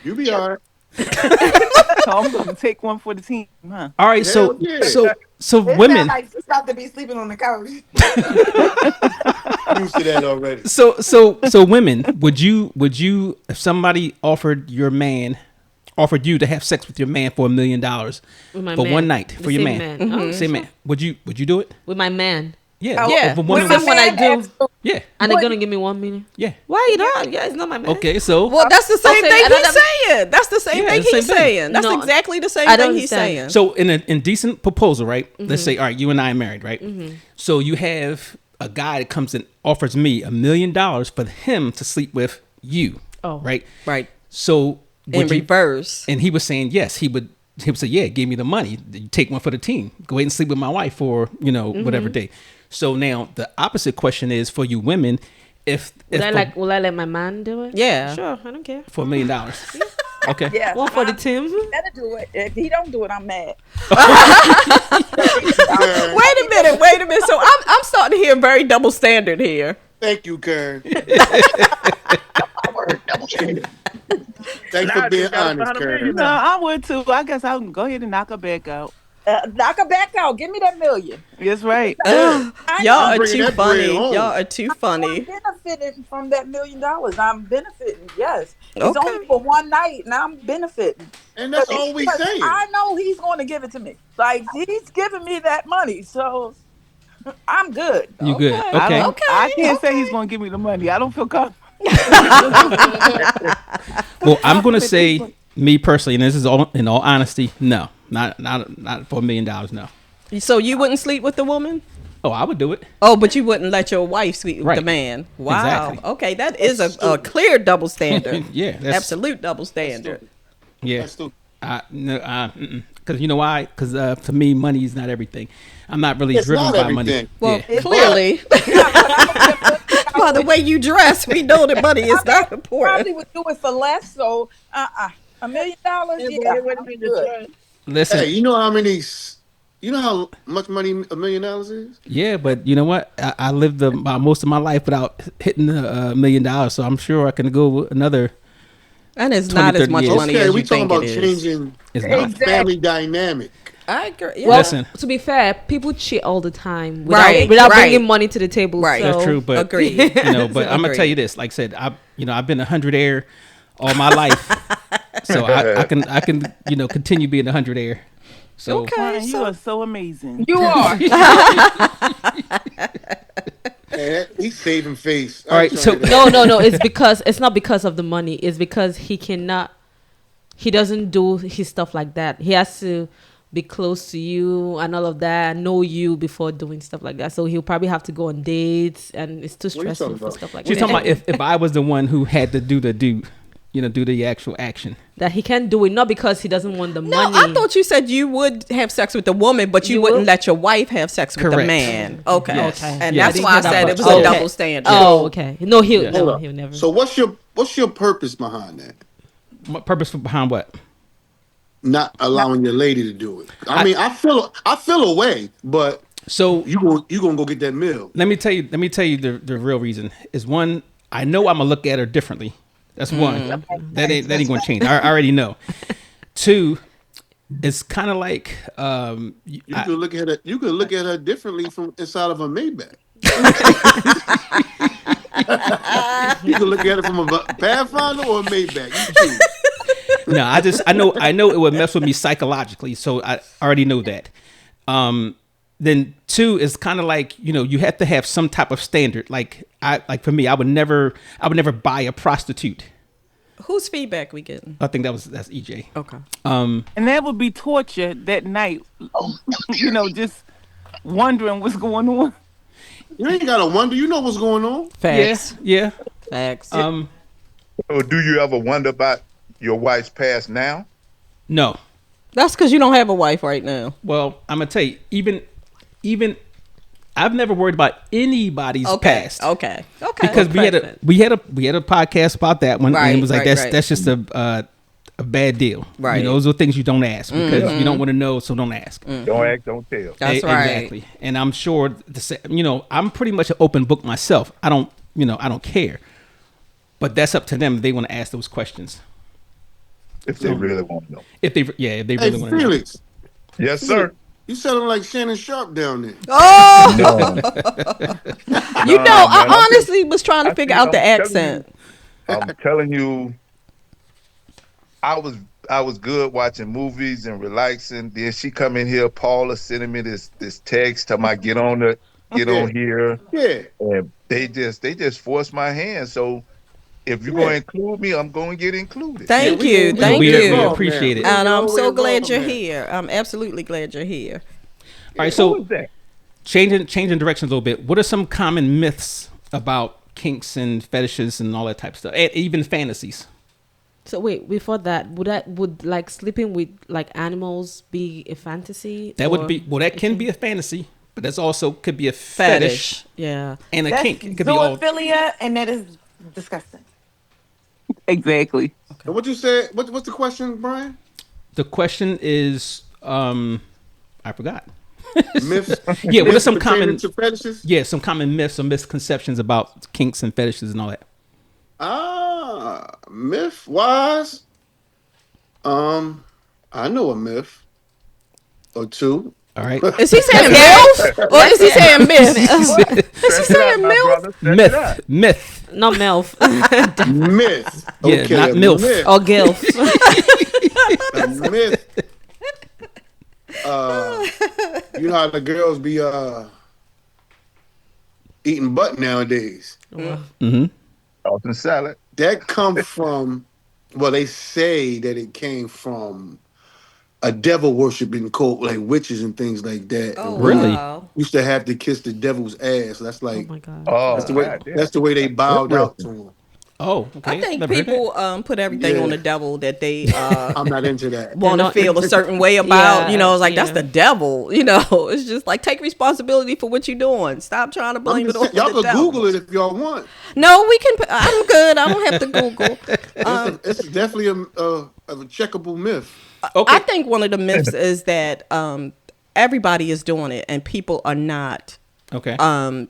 S6: You be all right.
S11: So I'm going to take one for the team, huh?
S9: All right, so
S12: It
S9: women.
S12: sound like she's about to be sleeping on the couch.
S6: Used to that already.
S9: So women, would you if somebody offered you to have sex with your man for $1 million for one night for your man, same man, would you do it
S8: with my man?
S9: Yeah,
S8: yeah. With
S9: my
S8: what I do.
S9: Yeah,
S8: and they're gonna give me $1 million.
S9: Yeah.
S8: Why you not? Yeah, it's not my man.
S9: Okay, so
S10: well, that's the same thing he's saying. That's the same thing he's saying. That's
S8: No,
S10: exactly the same
S8: I don't
S10: thing he's saying.
S9: So in a decent proposal, right? Let's say, all right, you and I are married, right? So you have a guy that comes and offers me $1 million for him to sleep with you.
S8: Oh,
S9: right.
S10: In
S9: So
S10: reverse,
S9: and he was saying yes, he would say, yeah, give me the money. You take one for the team. Go ahead and sleep with my wife for whatever day. So now the opposite question is for you women, will I let my man do it?
S10: Yeah,
S8: sure, I don't care.
S9: For $1 million. Okay.
S16: Yeah.
S8: One for the team.
S16: Better do it. If he don't do it, I'm mad.
S10: Wait a minute. So I'm starting to hear very double standard here.
S6: Thank you, Karen. Thanks for being honest, Karen.
S11: No, I would too. I guess I'll go ahead and knock her back out.
S16: Knock her back out. Give me that $1 million.
S11: That's right.
S10: Y'all are too funny.
S6: home.
S10: Y'all are too funny.
S16: I'm benefiting from that $1 million. I'm benefiting. Yes, it's
S10: Okay.
S16: only for one night, and I'm benefiting.
S6: And that's all we saying.
S16: I know he's going to give it to me. Like he's giving me that money, so I'm good.
S9: You good? Okay.
S11: I can't say he's going to give me the money. I don't feel comfortable.
S9: Well, I'm going to say, me personally, and this is all in all honesty, no, not for $1 million, no.
S10: So you wouldn't sleep with the woman?
S9: Oh, I would do it.
S10: Oh, but you wouldn't let your wife sleep with
S9: Right.
S10: the man. Wow.
S9: Exactly.
S10: Okay, that is a clear double standard.
S9: Yeah, that's-
S10: absolute double standard.
S9: Yeah. Because you know why? Because to me, money is not everything. I'm not really
S6: It's
S9: driven
S6: not
S9: by
S6: everything.
S9: money.
S10: Well, clearly, by the way you dress, we know that money is not important.
S16: Probably would do it for less. So $1 million. Yeah, I'm good.
S9: Listen,
S6: Hey, you know how much money $1 million is?
S9: yeah, but you know what? I lived about most of my life without hitting $1 million, so I'm sure I can go another.
S10: And it's
S9: 20,
S10: not as
S9: 30
S10: much
S9: years.
S10: money
S6: Okay,
S10: as
S6: we
S10: you
S6: talking
S10: think
S6: about
S10: it is.
S6: changing
S9: It's not.
S6: family dynamic.
S10: I agree. Yeah.
S8: Well,
S9: Listen.
S8: to be fair, people cheat all the time
S10: Right,
S8: without
S10: right.
S8: bringing money to the table.
S10: Right.
S8: So.
S9: That's true, but
S10: Agreed.
S9: But I'm gonna
S10: Agreed.
S9: tell you this. Like I said, I've been 100 air all my life, so I can continue being 100 air. So
S10: Okay,
S11: You are so amazing.
S16: You are.
S6: Man, he's saving face.
S9: All right, so
S8: No. It's not because of the money. It's because he doesn't do his stuff like that. He has to be close to you and all of that, know you before doing stuff like that. So he'll probably have to go on dates, and it's too
S6: What are you
S8: stressful
S6: talking
S8: for
S6: about?
S8: stuff like
S9: she's
S8: that.
S9: talking about if I was the one who had to do the actual action.
S8: That he can't do it, not because he doesn't want the
S10: No,
S8: money.
S10: I thought you said you would have sex with the woman, but you
S8: You
S10: wouldn't
S8: would?
S10: let your wife have sex with the
S9: Correct.
S10: man. Okay.
S9: Yes.
S10: And
S9: Yes.
S10: that's why I said it was
S8: Okay.
S10: a double standard.
S8: Oh, okay. No,
S9: Yeah.
S8: he'll never.
S6: So what's your purpose behind that?
S9: What purpose behind what?
S6: Not allowing your lady to do it. I mean, I feel a way, but
S9: So
S6: you gonna go get that meal.
S9: let me tell you the real reason is, one, I know I'm gonna look at her differently. That's one. That ain't gonna change. I already know. Two, it's kind of like
S6: You can look at her. You can look at her differently from inside of a Maybach. You can look at it from a Pathfinder or a Maybach. You choose.
S9: no, I know it would mess with me psychologically, so I already know that. Then two is kind of like, you have to have some type of standard. Like for me, I would never buy a prostitute.
S10: Whose feedback we getting?
S9: I think that's EJ.
S10: Okay.
S11: And that would be torture that night. Just wondering what's going on.
S6: You ain't gotta wonder. You know what's going on.
S10: Facts.
S9: Yeah.
S10: Facts.
S15: So do you ever wonder about your wife's past now?
S9: No.
S10: That's because you don't have a wife right now.
S9: Well, I'm gonna tell you, even I've never worried about anybody's past.
S10: Okay.
S9: Because we had a podcast about that one, and it was like that's just a bad deal.
S10: Right.
S9: Those are things you don't ask because you don't want to know, so don't ask.
S15: Don't ask, don't tell.
S10: That's right.
S9: Exactly. And I'm sure I'm pretty much an open book myself. I don't care. But that's up to them if they want to ask those questions.
S15: If they really want to know.
S9: If they really want to know.
S6: Felix.
S15: Yes, sir.
S6: You sounding like Shannon Sharp down there.
S10: Oh,
S15: No,
S10: you know,
S15: no, man.
S10: I honestly was trying to figure out the accent.
S15: I'm telling you, I was I was good watching movies and relaxing. Then she come in here, Paula sending me this text, talking about get
S6: Yeah,
S15: on here,
S6: yeah,
S15: and they just forced my hand. So if you're
S6: yeah.
S15: going to include me, I'm going to get included.
S6: Yeah,
S10: Thank you,
S6: we gonna
S10: thank
S6: get
S10: you,
S9: we
S6: involved
S9: appreciate
S6: now.
S9: it.
S6: We
S10: and
S6: gonna
S10: I'm
S6: get
S10: so
S6: involved
S10: glad you're
S6: now.
S10: here. I'm absolutely glad you're here.
S9: All right,
S15: Who
S9: so
S15: is that?
S9: changing directions a little bit. What are some common myths about kinks and fetishes and all that type of stuff, and even fantasies?
S8: So wait, before that, would like sleeping with like animals be a fantasy?
S9: That
S8: or
S9: would be that can be a fantasy, but that's also could be a
S10: Fetish.
S9: fetish
S10: Yeah.
S9: and a
S12: That's
S9: kink. It could be all.
S12: zoophilia, and that is disgusting.
S11: Exactly.
S6: And what you said? What's the question, Brian?
S9: The question is, I forgot.
S6: Myths.
S9: Yeah, what are
S6: Myths
S9: some
S6: pertaining
S9: common
S6: to fetishes?
S9: Yeah, some common myths or misconceptions about kinks and fetishes and all that.
S6: Myth wise, I know a myth or two.
S9: All right.
S10: Is he saying MILF or is he saying myth? Is he saying MILF?
S9: Myth.
S8: Not MILF.
S6: Myth.
S9: Yeah,
S6: Okay,
S9: not
S6: a
S9: MILF.
S6: myth.
S8: Or GILF.
S6: A myth. You know how the girls be eating butt nowadays.
S9: Mm-hmm.
S15: Tossing salad.
S6: That come from, well, they say that it came from a devil worshiping cult, like witches and things like that.
S10: Oh,
S6: And
S9: Really?
S10: wow.
S6: used to have to kiss the devil's ass. That's like,
S8: Oh my god.
S15: Oh,
S6: that's the way they bowed out to him.
S9: Oh, okay.
S10: I think
S9: Never heard that.
S10: people put everything
S6: Yeah.
S10: on the devil that they
S6: I'm not into that.
S10: want to
S8: not-
S10: feel a certain way about.
S8: Yeah,
S10: You know, it's like that's
S8: yeah.
S10: the devil. You know, it's just like take responsibility for what you're doing. Stop trying to blame it on
S6: Y'all
S10: the
S6: can
S10: devil.
S6: Google it if y'all want.
S10: No, we can. I'm good. I don't have to Google.
S6: It's definitely a checkable myth.
S9: Okay.
S10: I think one of the myths is that everybody is doing it and people are not
S9: Okay.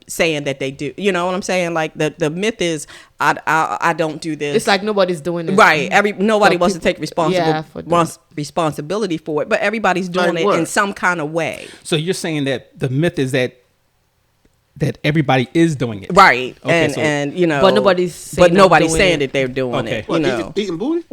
S10: saying that they do. You know what I'm saying? Like the myth is I don't do this.
S8: It's like nobody's doing it.
S10: Right. Nobody
S8: So
S10: wants to
S8: people-
S10: take responsibility for it, but everybody's doing
S6: Like
S10: it
S6: what?
S10: in some kind of way.
S9: So you're saying that the myth is that everybody is doing it.
S10: Right.
S9: Okay,
S10: and you know,
S8: But nobody's saying
S10: but
S8: I'm
S10: nobody's
S8: doing
S10: saying
S8: it.
S10: that they're doing
S9: Okay.
S10: it.
S6: What,
S10: You know.
S6: eating booty?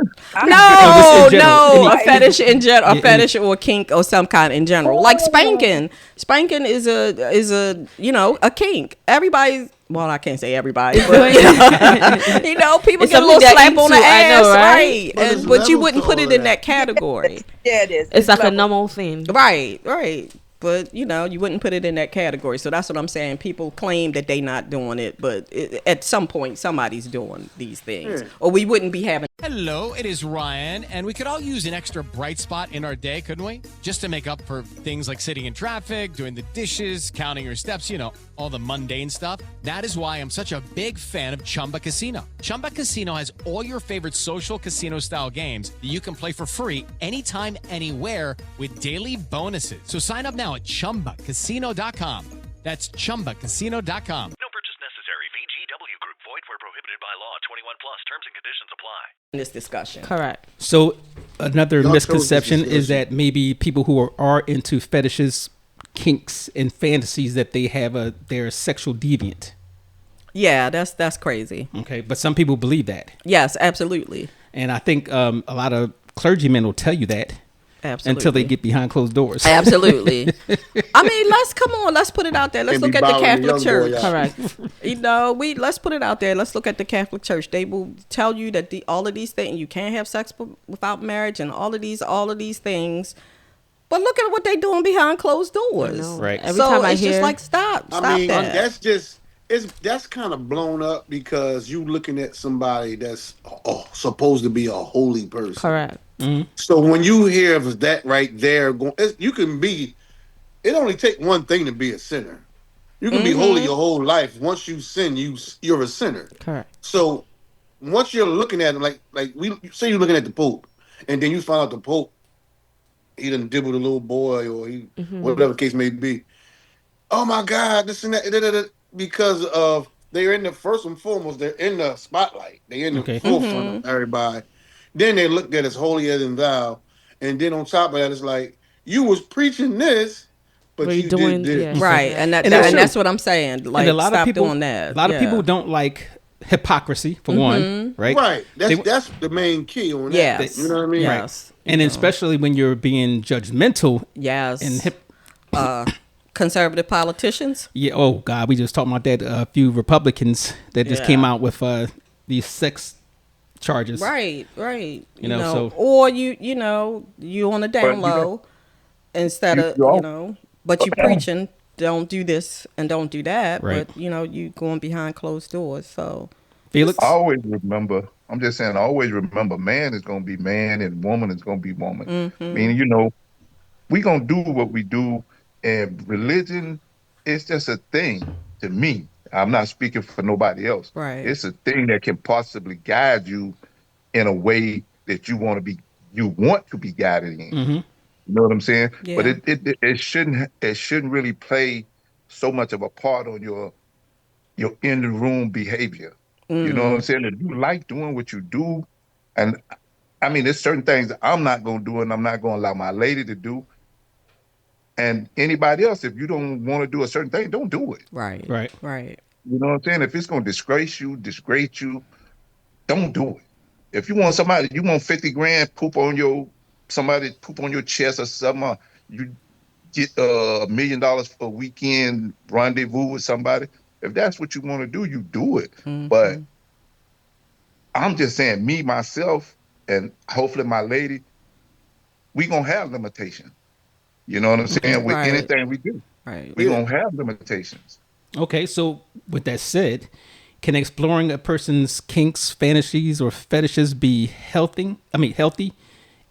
S10: No,
S9: in general.
S10: a fetish in general,
S9: Yeah,
S10: a fetish or a kink or some kind in general, like spanking. Spanking is a you know a kink. Everybody, well, I can't say everybody, but you know, people
S8: It's
S10: get a little
S8: something
S10: slap
S8: that
S10: on the
S8: you two- I
S10: ass,
S8: know, right?
S10: right?
S6: But there's
S10: But you
S6: levels
S10: wouldn't
S6: to
S10: put
S6: all
S10: it
S6: of
S10: in
S6: that.
S10: that category,
S16: Yeah, it is.
S8: It's like a
S16: level.
S8: normal thing.
S10: right? But you know, you wouldn't put it in that category. So that's what I'm saying. People claim that they not doing it, but at some point, somebody's doing these things, or we wouldn't be having.
S5: Hello, it is Ryan, and we could all use an extra bright spot in our day, couldn't we? Just to make up for things like sitting in traffic, doing the dishes, counting your steps, you know, all the mundane stuff. That is why I'm such a big fan of Chumba Casino. Chumba Casino has all your favorite social casino-style games that you can play for free anytime, anywhere with daily bonuses. So sign up now at ChumbaCasino.com. That's ChumbaCasino.com.
S7: No purchase necessary. VGW Group. Void where prohibited by law. 21 plus. Terms and conditions apply.
S10: this discussion.
S8: Correct.
S9: So another
S6: Y'all
S9: misconception
S6: chose this
S9: is that maybe people who are into fetishes, kinks, and fantasies that they have they're a sexual deviant.
S10: Yeah, that's crazy.
S9: Okay, but some people believe that,
S10: Yes, absolutely.
S9: and I think a lot of clergymen will tell you that
S10: Absolutely.
S9: until they get behind closed doors.
S10: Absolutely. I mean, let's put it out there. Let's
S6: And
S10: look
S6: be
S10: at the
S6: bowing the
S10: Catholic
S6: young boy
S10: Church.
S6: out.
S8: Correct.
S10: You know, let's put it out there. Let's look at the Catholic Church. They will tell you that all of these things, you can't have sex without marriage, and all of these things. But look at what they're doing behind closed doors.
S8: know.
S9: Right.
S8: Every
S10: So
S8: time I
S10: it's
S8: hear,
S10: just like stop
S6: I mean,
S10: that.
S6: that's kind of blown up because you looking at somebody that's supposed to be a holy person.
S8: correct.
S6: So when you hear of that right there, you can be. It only take one thing to be a sinner. You can be holy your whole life. Once you sin, you're a sinner.
S8: Correct.
S6: So once you're looking at him, like we say you're looking at the Pope, and then you find out the Pope, he done dibbled a little boy, or he whatever the case may be. Oh my God, this and that, because of they're in the first and foremost, they're in the spotlight, they're in the forefront of everybody. Then they looked at as holier than thou, and then on top of that, it's like you was preaching this, but
S8: We're
S6: you
S8: doing
S6: did this.
S10: Right, and
S9: And
S10: that's what I'm saying. Like,
S9: and a lot
S10: stop
S9: of people,
S10: doing that.
S9: A lot of
S10: Yeah.
S9: people don't like hypocrisy for one, right?
S6: Right. That's the main key on that.
S10: Yes.
S6: You know what I mean?
S10: Yes.
S9: And especially when you're being judgmental.
S10: Yes.
S9: And
S10: conservative politicians.
S9: Yeah. Oh God, we just talked about that. A few Republicans that just came out with these sex charges.
S10: Right.
S9: You know, so
S10: or you on the down low instead of but you preaching don't do this and don't do that.
S9: Right.
S10: But you going behind closed doors. So
S9: Felix,
S15: I always remember. I'm just saying. I always remember. Man is gonna be man, and woman is gonna be woman.
S10: Mm-hmm.
S15: Meaning, we gonna do what we do, and religion is just a thing to me. I'm not speaking for nobody else.
S10: Right.
S15: It's a thing that can possibly guide you in a way that you want to be guided in.
S9: Mm-hmm.
S15: You know what I'm saying?
S10: Yeah.
S15: But it shouldn't really play so much of a part on your in the room behavior. You know what I'm saying? If you like doing what you do, and I mean, there's certain things that I'm not going to do, and I'm not going to allow my lady to do. And anybody else, if you don't want to do a certain thing, don't do it.
S10: Right.
S15: You know what I'm saying? If it's going to disgrace you, don't do it. If you want you want 50 grand, somebody poop on your chest or something, you get $1 million for a weekend rendezvous with somebody. If that's what you want to do, you do it.
S10: Mm-hmm.
S15: But I'm just saying, me, myself, and hopefully my lady, we gonna have limitations. You know what I'm saying? With anything we do, we gonna have limitations.
S9: Okay, so with that said, can exploring a person's kinks, fantasies, or fetishes be healthy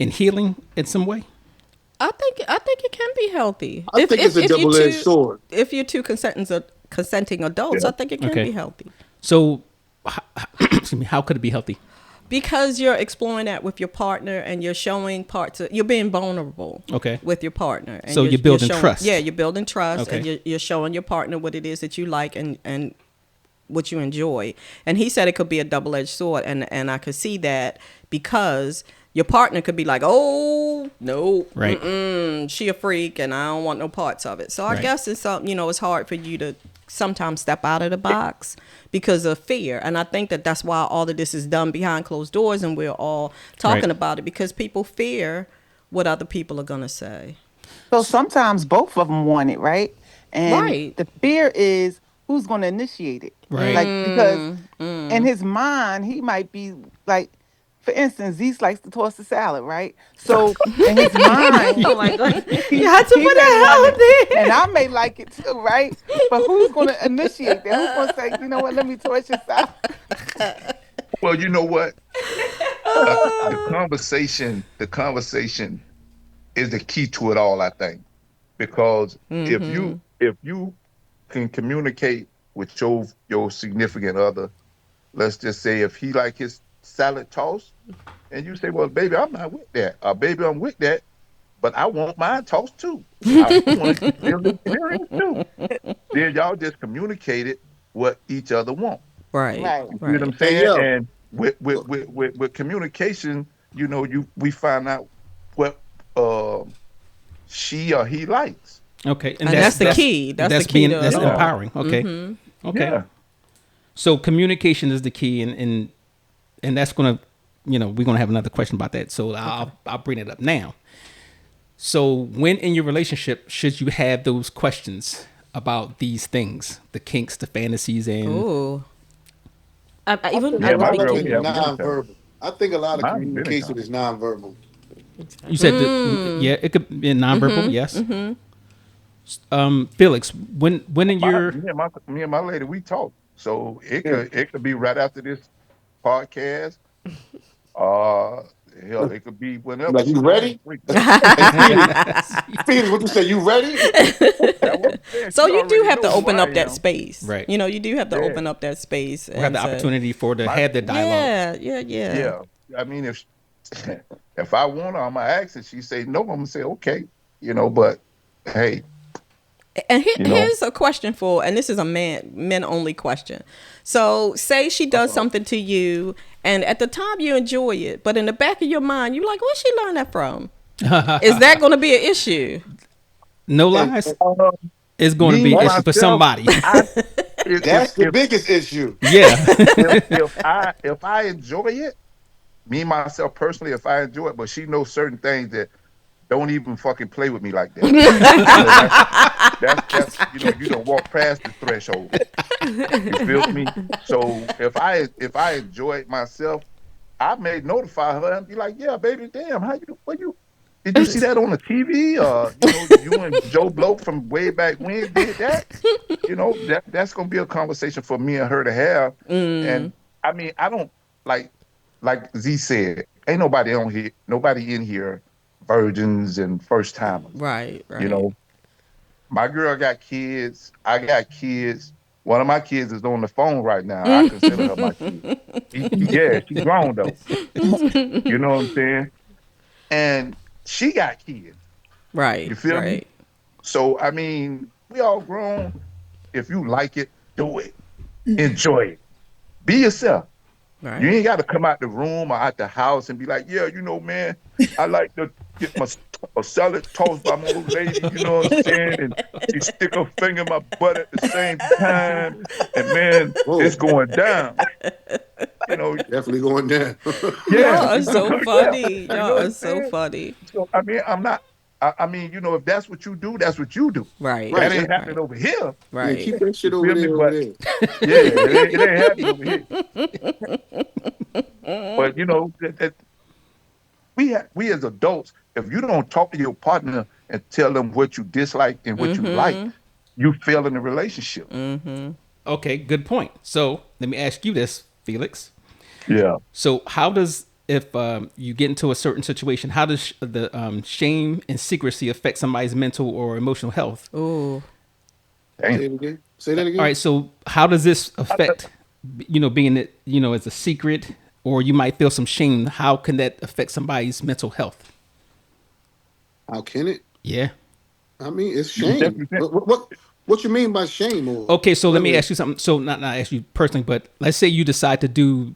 S9: and healing in some way?
S10: I think it can be healthy.
S6: I think it's a double-edged sword.
S10: If you're two consenting adults, I think it can be healthy.
S9: So, how could it be healthy?
S10: Because you're exploring that with your partner and you're showing you're being vulnerable with your partner. And
S9: so you're building trust.
S10: Yeah, you're building trust and you're showing your partner what it is that you like and what you enjoy. And he said it could be a double-edged sword. And I could see that because your partner could be like, oh, no, she a freak and I don't want no parts of it. So I guess it's something, it's hard for you to sometimes step out of the box because of fear. And I think that's why all of this is done behind closed doors and we're all talking about it because people fear what other people are going to say.
S11: So sometimes both of them want it, right? And the fear is who's going to initiate it.
S9: Right.
S11: Like, because in his mind, he might be like, for instance, Zeus likes to toss the salad, right? So in his mind,
S8: oh my God,
S11: you have to put that out there. And I may like it too, right? But who's going to initiate that? Who's going to say, you know what, let me toss your salad?
S15: Well, you know what? The conversation is the key to it all, I think, because if you can communicate with your significant other, let's just say if he like his salad tossed, and you say, well, baby, I'm not with that. Baby, I'm with that, but I want mine tossed too. I want to feel the experience too. Then y'all just communicated what each other want.
S10: Right.
S15: You see what I'm saying? And with communication, we find out what she or he likes.
S9: Okay,
S10: and that's the key. That's the key.
S9: That's empowering. Okay.
S10: Mm-hmm.
S9: Okay.
S15: Yeah.
S9: So communication is the key, and that's gonna, we're gonna have another question about that. So I'll bring it up now. So when in your relationship should you have those questions about these things, the kinks, the fantasies, and
S10: ooh.
S6: Non-verbal. I think a lot of communication is non-verbal.
S9: You said it could be non-verbal. Yes. Mm-hmm. Felix, when in your
S15: me and my lady, we talk. So it could be right after this podcast. Hell, it could be whenever.
S6: Like, you ready? Felix, what you say? You ready?
S10: So you do have to open up that space,
S9: right?
S10: You do have to open up that space
S9: and have the opportunity to have the dialogue.
S10: Yeah.
S15: I mean, if I want her, I'm gonna ask her. She say no, I'm gonna say okay. But hey.
S10: And here's a question and this is a men only question. So say she does something to you and at the time you enjoy it, but in the back of your mind, you're like, where'd she learn that from? Is that going to be an issue?
S9: No lies. It's going to be an issue for somebody.
S6: That's the biggest issue.
S9: Yeah.
S15: if I enjoy it, me myself personally, if I enjoy it, but she knows certain things that don't even fucking play with me like that. that's you don't walk past the threshold. You feel me? So if I enjoy it myself, I may notify her and be like, yeah, baby, damn, did you see that on the TV? You and Joe Blow from way back when did that? That's gonna be a conversation for me and her to have. And I mean, I don't like Z said, ain't nobody in here virgins and first timers.
S10: Right.
S15: My girl got kids. I got kids. One of my kids is on the phone right now. I consider her my kid. She's grown though. You know what I'm saying? And she got kids.
S10: Right.
S15: You feel me? So I mean, we all grown. If you like it, do it. Enjoy it. Be yourself.
S10: Right.
S15: You ain't got to come out the room or out the house and be like, yeah, man, I like to get my salad tossed by my old lady, you know what I'm saying? And she stick her finger in my butt at the same time. And man, it's going down.
S6: Definitely going down.
S10: Y'all are so funny. Y'all are so funny.
S15: So I mean, if that's what you do, that's what you do.
S10: Right.
S15: That ain't happening over here.
S10: Right.
S6: Yeah, keep that shit over there.
S15: It ain't happening over here. But we as adults, if you don't talk to your partner and tell them what you dislike and what you like, you fail in the relationship.
S9: Okay, good point. So let me ask you this, Felix.
S15: Yeah.
S9: So how does, if you get into a certain situation, how does the shame and secrecy affect somebody's mental or emotional health?
S10: Ooh.
S6: Say that again.
S9: All right. So how does this affect, being it, as a secret, or you might feel some shame? How can that affect somebody's mental health?
S6: How can it?
S9: Yeah.
S6: I mean, it's shame. What you mean by shame?
S9: Okay, so let me ask you something. So not ask you personally, but let's say you decide to do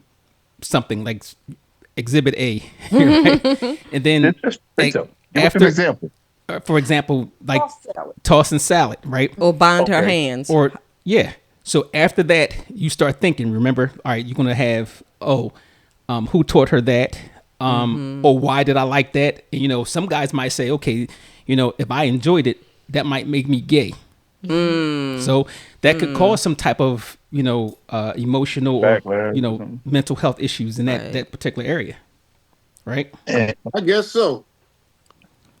S9: something like Exhibit A, right? And then
S15: after an example,
S9: for example, like tossing salad, right?
S10: Or bind her hands.
S9: Or So after that, you start thinking. Remember, all right, you're gonna have who taught her that? Or why did I like that? And, some guys might say, okay, if I enjoyed it, that might make me gay. So that could cause some type of, emotional or, mental health issues in that particular area. Right?
S6: I guess so.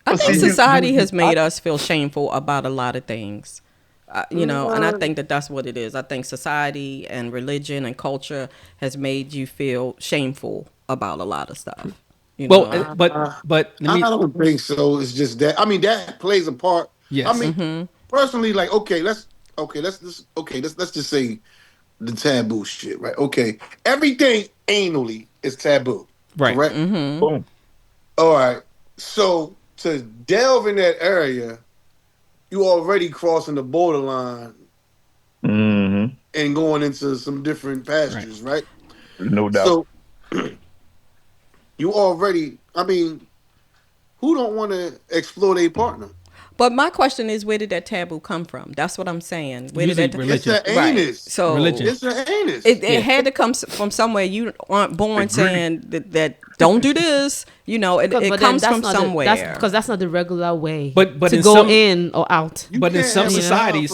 S10: I think society has made us feel shameful about a lot of things. And I think that's what it is. I think society and religion and culture has made you feel shameful about a lot of stuff.
S9: But
S6: I don't think so. It's just that. I mean, that plays a part.
S9: Yes.
S6: I mean, personally, like, let's just say the taboo shit, right? Okay, everything anally is taboo,
S9: right?
S6: Correct.
S15: Boom.
S6: All right. So to delve in that area, you already crossing the borderline and going into some different pastures, right?
S15: No doubt.
S6: So you already, I mean, who don't want to explore their partner?
S10: But my question is, where did that taboo come from? That's what I'm saying. Where did that?
S6: It's the anus.
S10: Right. So
S9: religion.
S6: It's the anus.
S10: It had to come from somewhere. You aren't born saying that don't do this. It comes from somewhere.
S8: Because that's not the regular way.
S9: But
S8: to go in or out.
S9: But in some societies,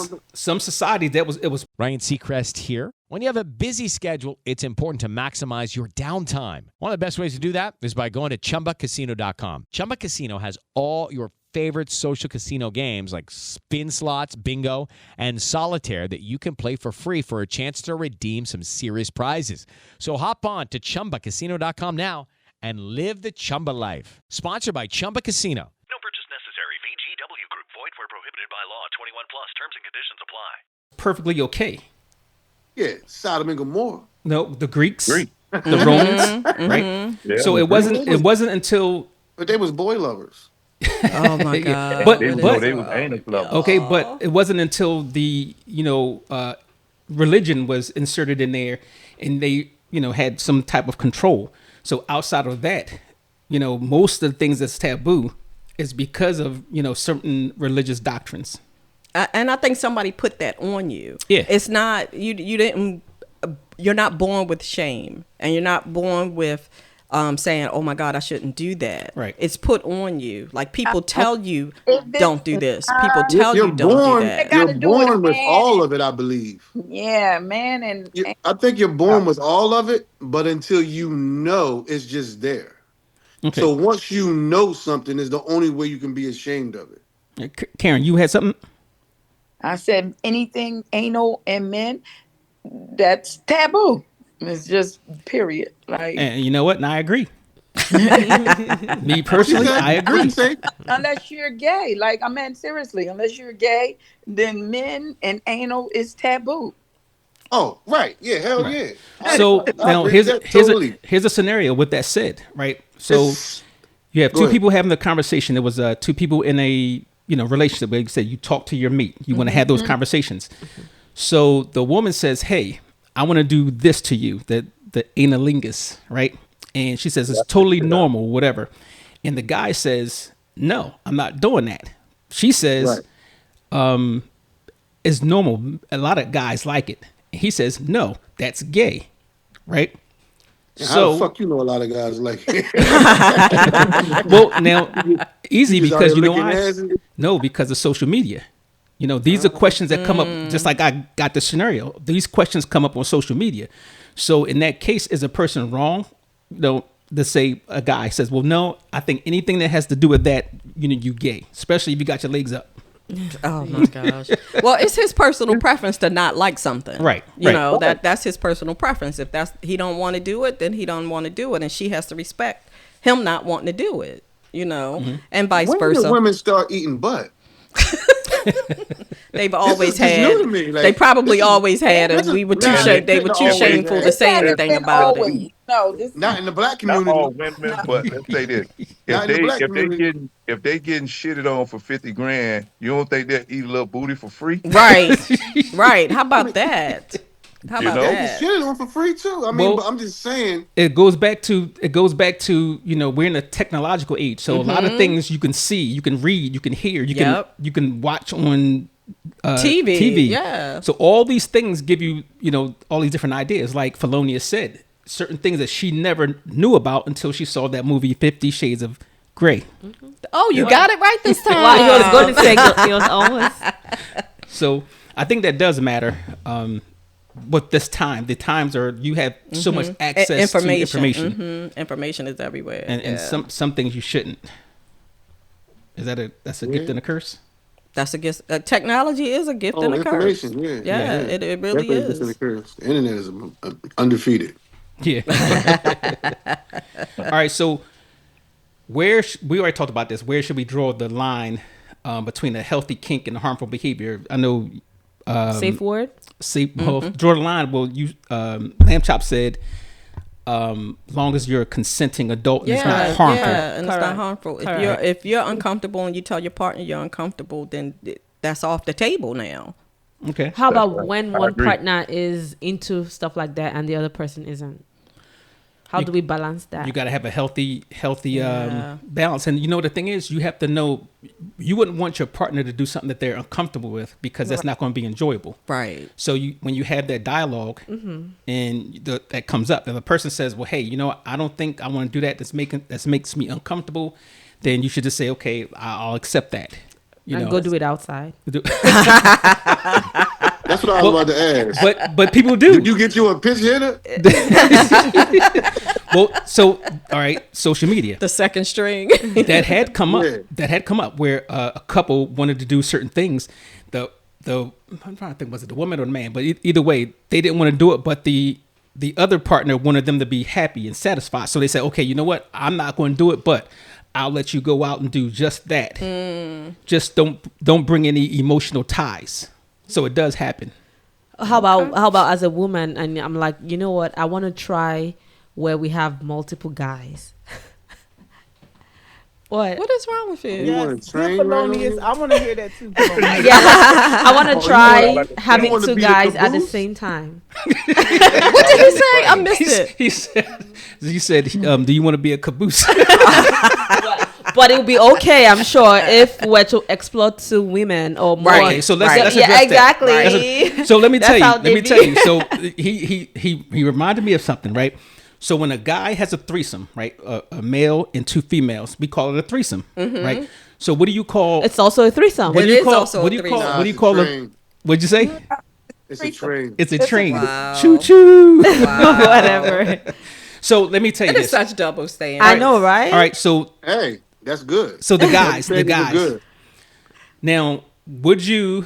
S9: it was.
S5: Ryan Seacrest here. When you have a busy schedule, it's important to maximize your downtime. One of the best ways to do that is by going to ChumbaCasino.com. Chumba Casino has all your favorite social casino games like spin slots, bingo, and solitaire that you can play for free for a chance to redeem some serious prizes. So hop on to ChumbaCasino.com now and live the Chumba life. Sponsored by Chumba Casino.
S7: No purchase necessary. VGW Group. Void where prohibited by law. 21 plus. Terms and conditions apply.
S9: Perfectly okay.
S6: Yeah, Sodom and Gomorrah.
S9: No, the Greeks, the Romans, right? Yeah, so it wasn't until.
S6: But they was boy lovers.
S10: Oh my God!
S9: But
S15: they was anus lovers.
S9: Okay, but it wasn't until the religion was inserted in there, and they had some type of control. So outside of that, most of the things that's taboo is because of, certain religious doctrines.
S10: And I think somebody put that on you.
S9: Yeah.
S10: It's not, you're not born with shame, and you're not born with saying, oh my God, I shouldn't do that.
S9: Right.
S10: It's put on you. Like people tell you, don't do this. People tell you, don't do that.
S6: You're born with all of it, I believe.
S16: Yeah, man.
S6: I think you're born with all of it, but until you know, it's just there.
S9: Okay.
S6: So once you know something, is the only way you can be ashamed of it.
S9: Karen, you had something?
S16: I said anything anal and men, that's taboo. It's just period. Like,
S9: And you know what? And I agree. Me personally, I agree.
S16: Unless you're gay, like, I mean, seriously, unless you're gay, then men and anal is taboo.
S6: Oh, right. Yeah, hell yeah.
S9: So now here's
S6: totally.
S9: a scenario with that said, right? So you have two people having the conversation. There was two people in a relationship where you said you talk to your mate. You want to have those conversations. So the woman says, hey, I want to do this to you, the analingus, right? And she says it's totally normal, whatever. And the guy says, no, I'm not doing that. She says, it's normal. A lot of guys like it. And he says, no, that's gay, right?
S6: How the fuck you know a lot of guys like it?
S9: Well, now, easy
S6: You just
S9: because
S6: out
S9: you
S6: here
S9: know
S6: licking
S9: why?
S6: ass?
S9: No, because of social media. These are questions that come up, just like I got the scenario. These questions come up on social media. So in that case, is a person wrong? To say a guy says, well, no, I think anything that has to do with that, you gay, especially if you got your legs up.
S10: Oh my gosh. Well, it's his personal preference to not like something.
S9: Right.
S10: You know, that's his personal preference. If he don't want to do it, then he don't want to do it. And she has to respect him not wanting to do it, and vice versa.
S6: When do women start eating butt?
S10: They've always
S6: This is
S10: had.
S6: new to me. Like,
S10: they probably always had, and
S6: this
S10: we were
S6: is-
S10: too
S6: Nah,
S10: shame. They were too
S6: always
S10: shameful
S6: had.
S10: to say anything about it.
S16: Always. No, this
S6: Not in the black
S15: Not
S6: community.
S15: all women, but let's say this:
S6: Not in the black
S15: if
S6: community.
S15: they getting shitted on for 50 grand, you don't think they'll eat a little booty for free?
S10: Right, right. How about that? How
S15: You
S10: about
S15: know?
S6: They
S10: that?
S6: get shit on for free too. I mean,
S9: Well,
S6: but I'm just saying.
S9: It goes back to we're in a technological age, so a lot of things you can see, you can read, you can hear, you can watch on TV.
S10: Yeah.
S9: So all these things give you all these different ideas. Like Felonia said, certain things that she never knew about until she saw that movie 50 Shades of Grey.
S10: Oh, you got it right this time.
S8: Well, he was going to say it was almost.
S9: So I think that does matter. But this time, the times are you have so much access to information.
S10: Information is everywhere,
S9: and some things you shouldn't. That's a gift and a curse?
S10: That's a gift. Technology is a gift and a curse.
S6: Information,
S10: Yeah, it really
S6: Definitely
S10: is.
S6: a gift and a curse. The internet is undefeated.
S9: Yeah. All right. So we already talked about this. Where should we draw the line between a healthy kink and harmful behavior? I know.
S8: Safe word?
S9: Well, draw the line. Well, Lamb Chop said, long as you're a consenting adult and it's not harmful.
S10: Yeah, and it's not harmful. If you're uncomfortable and you tell your partner you're uncomfortable, then that's off the table now.
S9: Okay.
S8: How about when one partner is into stuff like that and the other person isn't? How do we balance that?
S9: You got to have a healthy balance. And the thing is, you have to know, you wouldn't want your partner to do something that they're uncomfortable with because that's not going to be enjoyable.
S10: Right.
S9: So when you have that dialogue and that comes up, and the person says, well, hey, I don't think I want to do that. That makes me uncomfortable. Then you should just say, okay, I'll accept that.
S8: Go do it outside.
S6: That's what I was about to ask.
S9: But people do.
S6: Did you get you a pitch hitter?
S9: Well, so all right, social media.
S10: The second string
S9: that had come up. That had come up where a couple wanted to do certain things. I'm trying to think, was it the woman or the man? But either way, they didn't want to do it. But the other partner wanted them to be happy and satisfied. So they said, okay, you know what? I'm not going to do it, but I'll let you go out and do just that. Just don't bring any emotional ties. So it does happen.
S8: How about as a woman, and I'm like, you know what? I want to try where we have multiple guys. What
S10: is wrong with you?
S11: Yeah, I want to hear that too.
S8: I want to try having two guys at the same time.
S10: What did you say? I missed it.
S9: He said, do you want to be a caboose?
S8: But it would be okay, I'm sure, if we're to explore 2 women or more.
S9: Right. Okay, so let's address that.
S8: Exactly.
S9: So let me tell you. So he reminded me of something, right? So when a guy has a threesome, right, a male and 2 females, we call it a threesome, right? So what do you call?
S8: It's also a threesome.
S9: What do you call? What do you call it? What'd you say?
S6: It's a train.
S9: It's a train.
S10: Wow.
S9: Choo choo.
S10: Wow.
S8: Whatever.
S9: So let me tell you
S10: It
S9: this.
S10: is such double standards.
S8: I know, right?
S9: All right. So
S6: hey, that's good.
S9: So the guys.
S6: Good.
S9: Now, would you,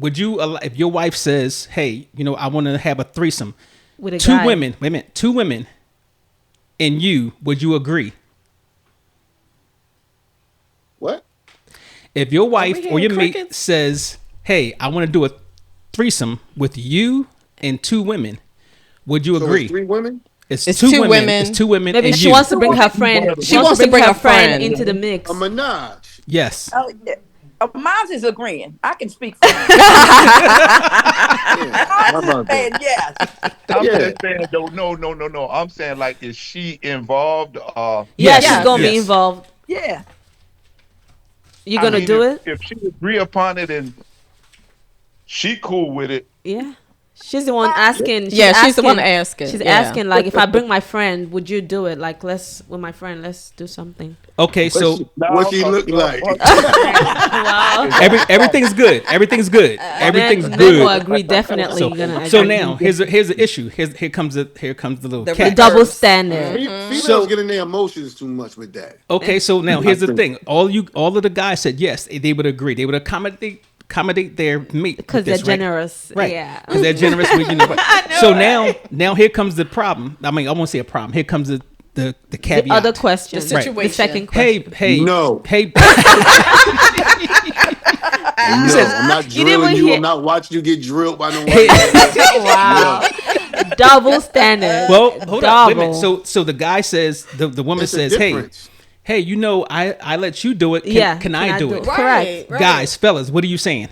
S9: if your wife says, "Hey, I want to have a threesome
S8: with a
S9: 2
S8: guy.
S9: women, wait a minute, 2 women, and you, would you agree?"
S6: What?
S9: If your wife or your mate says, "Hey, I want to do a threesome with you and 2 women," would you agree?
S6: It's 3 women?
S9: It's 2 women. It's 2 women.
S8: Maybe
S9: and
S8: she
S9: you.
S8: wants to bring her friend. She wants to bring her friend into the mix.
S6: A menage.
S9: Yes.
S16: Oh, yeah. Mine is agreeing. I can speak for
S6: How about
S16: saying yes.
S15: I'm just saying, though, no. I'm saying, like, is she involved?
S8: Yeah, she's gonna be involved.
S16: Yeah.
S8: You gonna do it?
S15: If she agree upon it and she cool with it.
S8: Yeah. She's the one asking.
S10: She's the one asking.
S8: She's
S10: Yeah.
S8: asking, like, if I bring my friend, would you do it? Like, let's do something.
S9: Okay, so
S6: what she look like?
S8: Wow.
S9: Everything's good. Everything's good. Everything's
S8: men
S9: good.
S8: will agree, definitely.
S9: So now here's the issue. Here comes the little
S8: The
S9: catch.
S8: double standard.
S6: Females get in their emotions too much with that.
S9: Okay, so now here's the thing. All of the guys said yes. They would agree. They would accommodate their mate
S8: Because they're generous.
S9: Right.
S8: Yeah.
S9: Because they're generous with So now here comes the problem. I mean, I won't say a problem. Here comes the caveat.
S8: The other question.
S10: The situation.
S8: The second question.
S9: Hey.
S6: No.
S9: Hey.
S6: No, I'm not drilling you. I'm not watching you get drilled by no one.
S8: Wow. Double standard.
S9: Well, hold up. Wait a
S8: Double.
S9: minute. So the guy says, the woman
S6: It's a
S9: says,
S6: difference.
S9: hey, I let you do it. Can I do it?
S8: Correct.
S10: Right.
S9: Guys, fellas, what are you saying?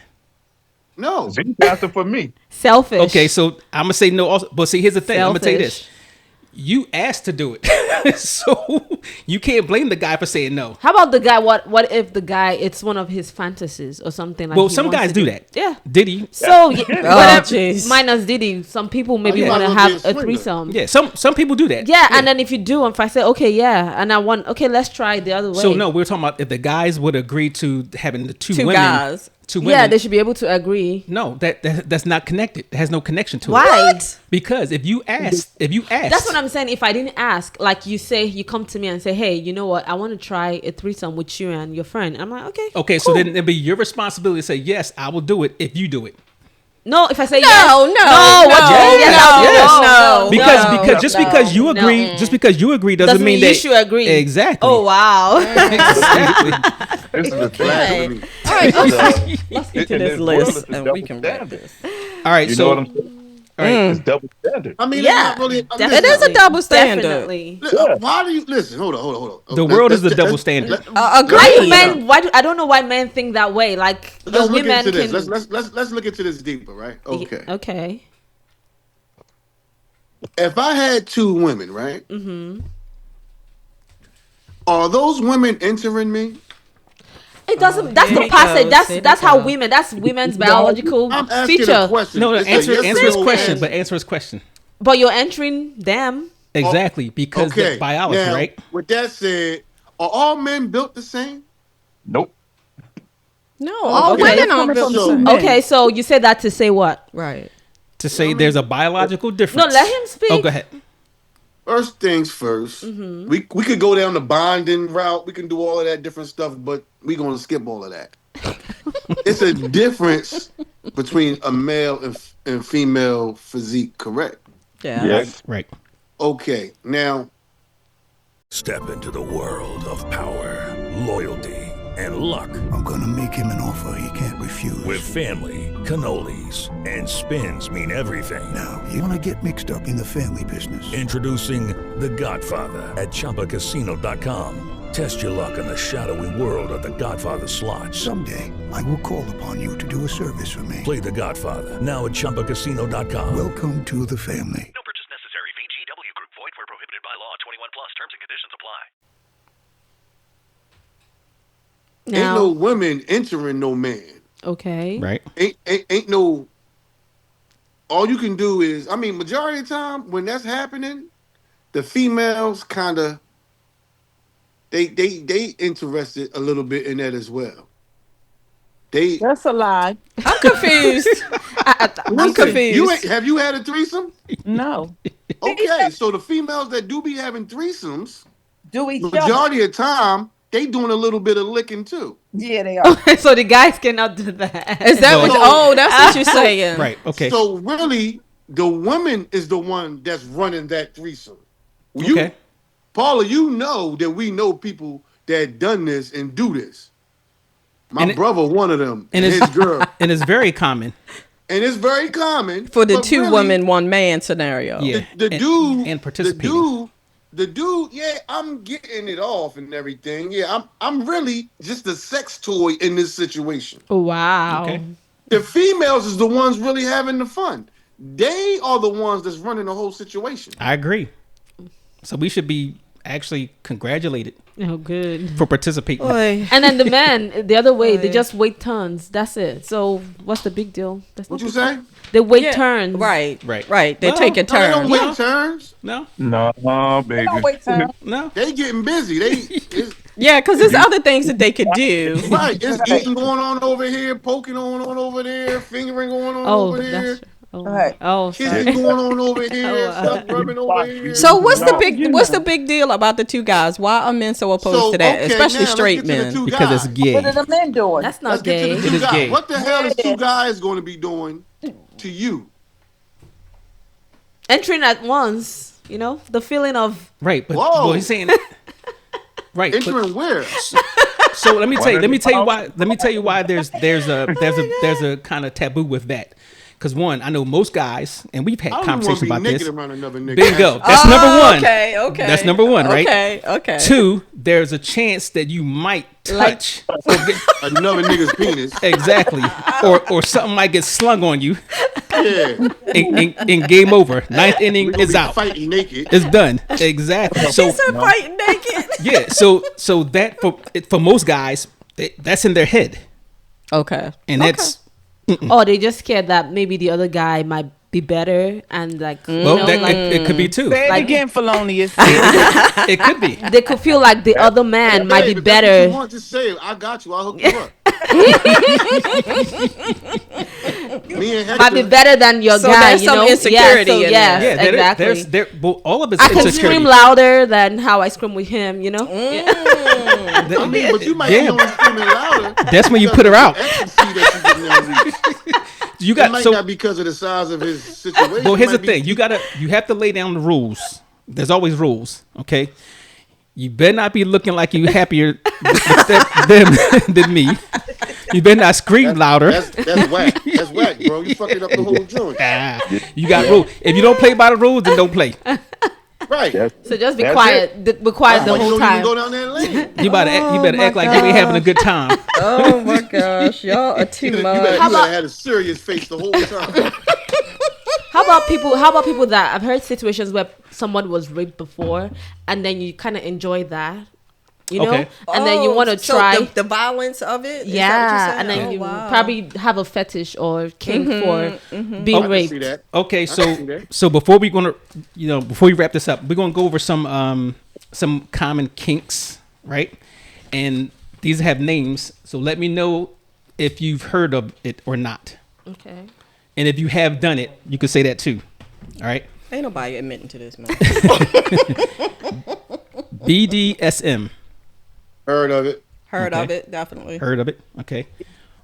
S6: No.
S15: She's asking for me.
S8: Selfish.
S9: Okay, so I'm gonna say no. Also, but see, here's the thing. I'm gonna tell you this.
S8: Selfish.
S9: You asked to do it, so you can't blame the guy for saying no.
S8: How about the guy? What if the guy? It's one of his fantasies or something like.
S9: Well,
S8: he
S9: some
S8: wants
S9: guys
S8: to
S9: do that.
S8: Yeah.
S9: Diddy.
S8: So
S10: jeez.
S8: minus Diddy, some people maybe
S6: you
S8: want to
S6: might as well
S8: have
S6: be a
S8: a
S6: swinger.
S8: threesome.
S9: Yeah, some people do that.
S8: Yeah, and then if you do, if I say okay, yeah, and I want let's try it the other way.
S9: So no, we're talking about if the guys would agree to having the two women.
S10: guys.
S9: Two women.
S8: Yeah, they should be able to agree.
S9: No, that's not connected. It has no connection to it.
S8: Why?
S9: Because if you ask,
S8: That's what I'm saying. If I didn't ask, like you say, you come to me and say, hey, you know what? I want to try a threesome with you and your friend. I'm like, okay.
S9: Okay, so then it'd be your responsibility to say, yes, I will do it if you do it.
S8: No, if I say
S10: No,
S8: yes.
S10: no, no.
S9: Because because you agree, just because you agree doesn't mean
S8: you
S9: that
S8: should agree.
S9: Exactly.
S8: Oh wow.
S9: Exactly.
S15: This is a
S10: Okay.
S15: blasphemy.
S10: All right,
S15: It's,
S10: let's get to
S15: in
S10: this
S15: world,
S10: list
S15: it's a
S10: and
S15: double
S10: we can wrap
S15: standard.
S10: this.
S9: All right,
S15: You
S9: so
S15: know what I'm saying?
S9: all right.
S15: It's double standard.
S6: I mean,
S8: Yeah,
S6: it's not really.
S10: It is a double standard.
S8: Definitely.
S6: Why do you listen? Hold on.
S9: The world is the double standard.
S8: Why do
S10: Agreed.
S8: men? I don't know why men think that way. Like the
S6: Let's look
S8: women
S6: into
S8: can.
S6: this. Let's look into this deeper, right? Okay.
S8: Okay.
S6: If I had 2 women, right?
S8: Mm-hmm.
S6: Are those women entering me?
S8: It doesn't. That's
S10: Here
S8: the
S10: it
S8: passage.
S10: goes.
S8: That's how women. That's women's biological
S6: I'm asking
S8: feature.
S6: a question.
S9: No,
S6: It's a
S9: answer
S6: yes
S9: his
S6: or no
S9: question,
S6: answer.
S9: but answer his question.
S8: But you're entering them.
S9: Exactly, because that's biology,
S6: now,
S9: right?
S6: With that said, are all men built the same?
S15: Nope.
S10: No, all
S8: okay.
S10: women aren't built the same.
S8: Okay, so you say that to say what?
S10: Right.
S9: To say there's a biological difference.
S8: No, let him speak.
S9: Oh, go ahead.
S6: First things 1st,
S8: Mm-hmm.
S6: we could go down the bonding route. We can do all of that different stuff, but we're going to skip all of that. It's a difference between a male and female physique, correct?
S10: Yeah.
S15: Yes.
S9: Right.
S6: Okay, now.
S7: Step into the world of power, loyalty, and luck.
S18: I'm gonna make him an offer he can't refuse.
S7: With family, cannolis, and spins mean everything.
S18: Now, you wanna get mixed up in the family business.
S7: Introducing The Godfather at ChumbaCasino.com. Test your luck in the shadowy world of The Godfather slot.
S18: Someday, I will call upon you to do a service for me.
S7: Play The Godfather now at ChumbaCasino.com.
S18: Welcome to the family.
S7: No purchase necessary. VGW Group. Void where prohibited by law. 21 plus. Terms and conditions apply.
S6: Ain't no women entering no man.
S8: Okay.
S9: Right.
S6: Ain't no. All you can do is, I mean, majority of the time when that's happening, the females kind of they interested a little bit in that as well.
S11: That's a lie.
S10: I'm confused. I'm confused.
S6: Have you had a threesome?
S11: No.
S6: Okay, so the females that do be having threesomes,
S16: do each
S6: majority of the time they doing a little bit of licking too.
S16: Yeah, they are.
S8: So the guys cannot do that.
S10: Is that what? That's what you're saying.
S9: Right. Okay.
S6: So really, the woman is the one that's running that threesome.
S9: Okay.
S6: Paula, you know that we know people that done this and do this. My brother, one of them, and his girl.
S9: And it's very common.
S6: And it's very common
S10: For the two women, one man scenario.
S9: Yeah.
S6: The dude
S9: and participating.
S6: The dude, yeah, I'm getting it off and everything. Yeah, I'm really just a sex toy in this situation.
S8: Wow.
S9: Okay.
S6: The females is the ones really having the fun. They are the ones that's running the whole situation.
S9: I agree. So we should be actually congratulated.
S8: Oh, good.
S9: For participating.
S8: And then the men, the other way, they just wait turns. That's it. So what's the big deal?
S6: What you say?
S8: They wait turns.
S10: Right.
S9: Right.
S10: They take a turn.
S6: They don't wait turns.
S9: No,
S15: baby.
S16: They don't wait turns.
S9: No.
S6: They getting busy.
S10: Yeah, because there's other things that they could do.
S6: Right. It's eating going on over here, poking on over there, fingering going on over there. Kissing going on over here, stuff rubbing over here.
S10: So what's the big deal about the two guys? Why are men so opposed to that, especially straight men?
S9: Because it's gay.
S16: What are the men doing?
S8: That's not gay.
S9: It is gay.
S6: What the hell is two guys going to be doing to you?
S8: Entering at once, the feeling of
S9: right. But well, he's saying right.
S6: Entering where?
S9: So let me tell you why there's a kind of taboo with that. Because one, I know most guys, and we've had conversations about this. Bingo. That's number one.
S10: Okay.
S9: That's number one, right?
S10: Okay.
S9: Two, there's a chance that you might touch
S6: another nigga's penis.
S9: Exactly. or something might get slung on you.
S6: Yeah.
S9: And game over. Ninth inning is out.
S6: Fighting naked.
S9: It's done. Exactly. So
S10: fighting naked.
S9: Yeah. So that for most guys, that's in their head.
S10: Okay.
S9: And that's.
S8: Oh, they just scared that maybe the other guy might be better and
S9: it could be too.
S11: Say it again, Felonious.
S9: It could be.
S8: They could feel like the other man might be better.
S6: If you want to say it, I got you. I'll hook you up. Me and Hector,
S8: might be better than your guy.
S10: There's some insecurity in there.
S8: Exactly.
S9: All of it's
S8: I can scream louder than how I scream with him.
S6: I mean, but you might be only screaming louder.
S9: That's when you put her out.
S6: You got might not because of the size of his situation.
S9: Well, here's the thing: you have to lay down the rules. There's always rules, okay? You better not be looking like you happier than me. You better not scream louder.
S6: That's whack. That's whack, bro. You fucking up the whole joint.
S9: You got rules. If you don't play by the rules, then don't play.
S6: Right.
S8: So just be quiet. Be quiet the whole time.
S6: Go down that lane.
S9: You better act like you ain't having a good time.
S10: Oh my gosh, y'all are too much.
S6: You better had a serious face the whole time.
S8: How about people that I've heard situations where someone was raped before, and then you kind of enjoy that, and then you want to try
S10: the violence of it.
S8: Yeah, and then you probably have a fetish or kink for being raped.
S9: Okay, so before we wrap this up, we're gonna go over some common kinks, right? And these have names, so let me know if you've heard of it or not.
S8: Okay.
S9: And if you have done it, you can say that too. All right.
S10: Ain't nobody admitting to this, man.
S9: BDSM.
S6: Heard of it.
S10: Heard of it, definitely.
S9: Heard of it. Okay.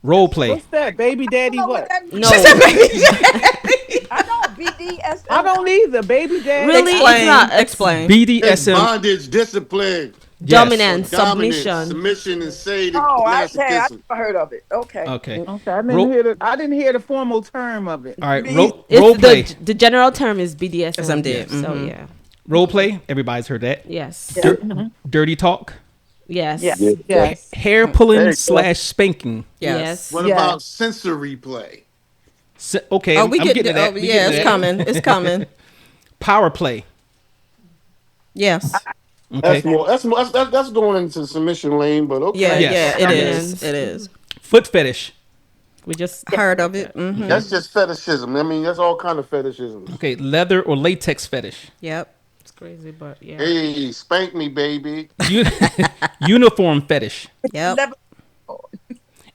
S9: Role play.
S11: What's that? Baby daddy what?
S8: No.
S10: She said baby daddy.
S16: I know BDSM.
S11: I don't either. Baby daddy.
S8: Really? It's not.
S10: Explain.
S9: BDSM.
S6: Bondage, discipline.
S8: Dominance,
S6: Dominance,
S8: submission.
S6: submission, and say
S16: I never heard of it. Okay.
S11: I didn't hear the formal term of it.
S9: All right. Role play.
S8: The general term is BDSM.
S10: Yes, I'm dead.
S8: So yeah.
S9: Role play. Everybody's heard that.
S8: Yes.
S9: Dirty talk.
S8: Yes.
S11: Yes.
S9: Hair pulling / spanking.
S8: Yes.
S6: What about sensory play?
S9: Okay.
S10: Oh,
S9: I'm getting to that.
S10: It's coming. It's coming.
S9: Power play.
S10: Yes.
S6: That's more. That's going into submission lane, but okay.
S10: Yeah, it is. It is.
S9: Foot fetish.
S10: We just heard of it. Mm-hmm.
S6: That's just fetishism. I mean, that's all kind of fetishism.
S9: Okay, leather or latex fetish.
S10: Yep.
S8: It's crazy, but yeah.
S6: Hey, spank me, baby.
S9: Uniform fetish.
S10: Yep.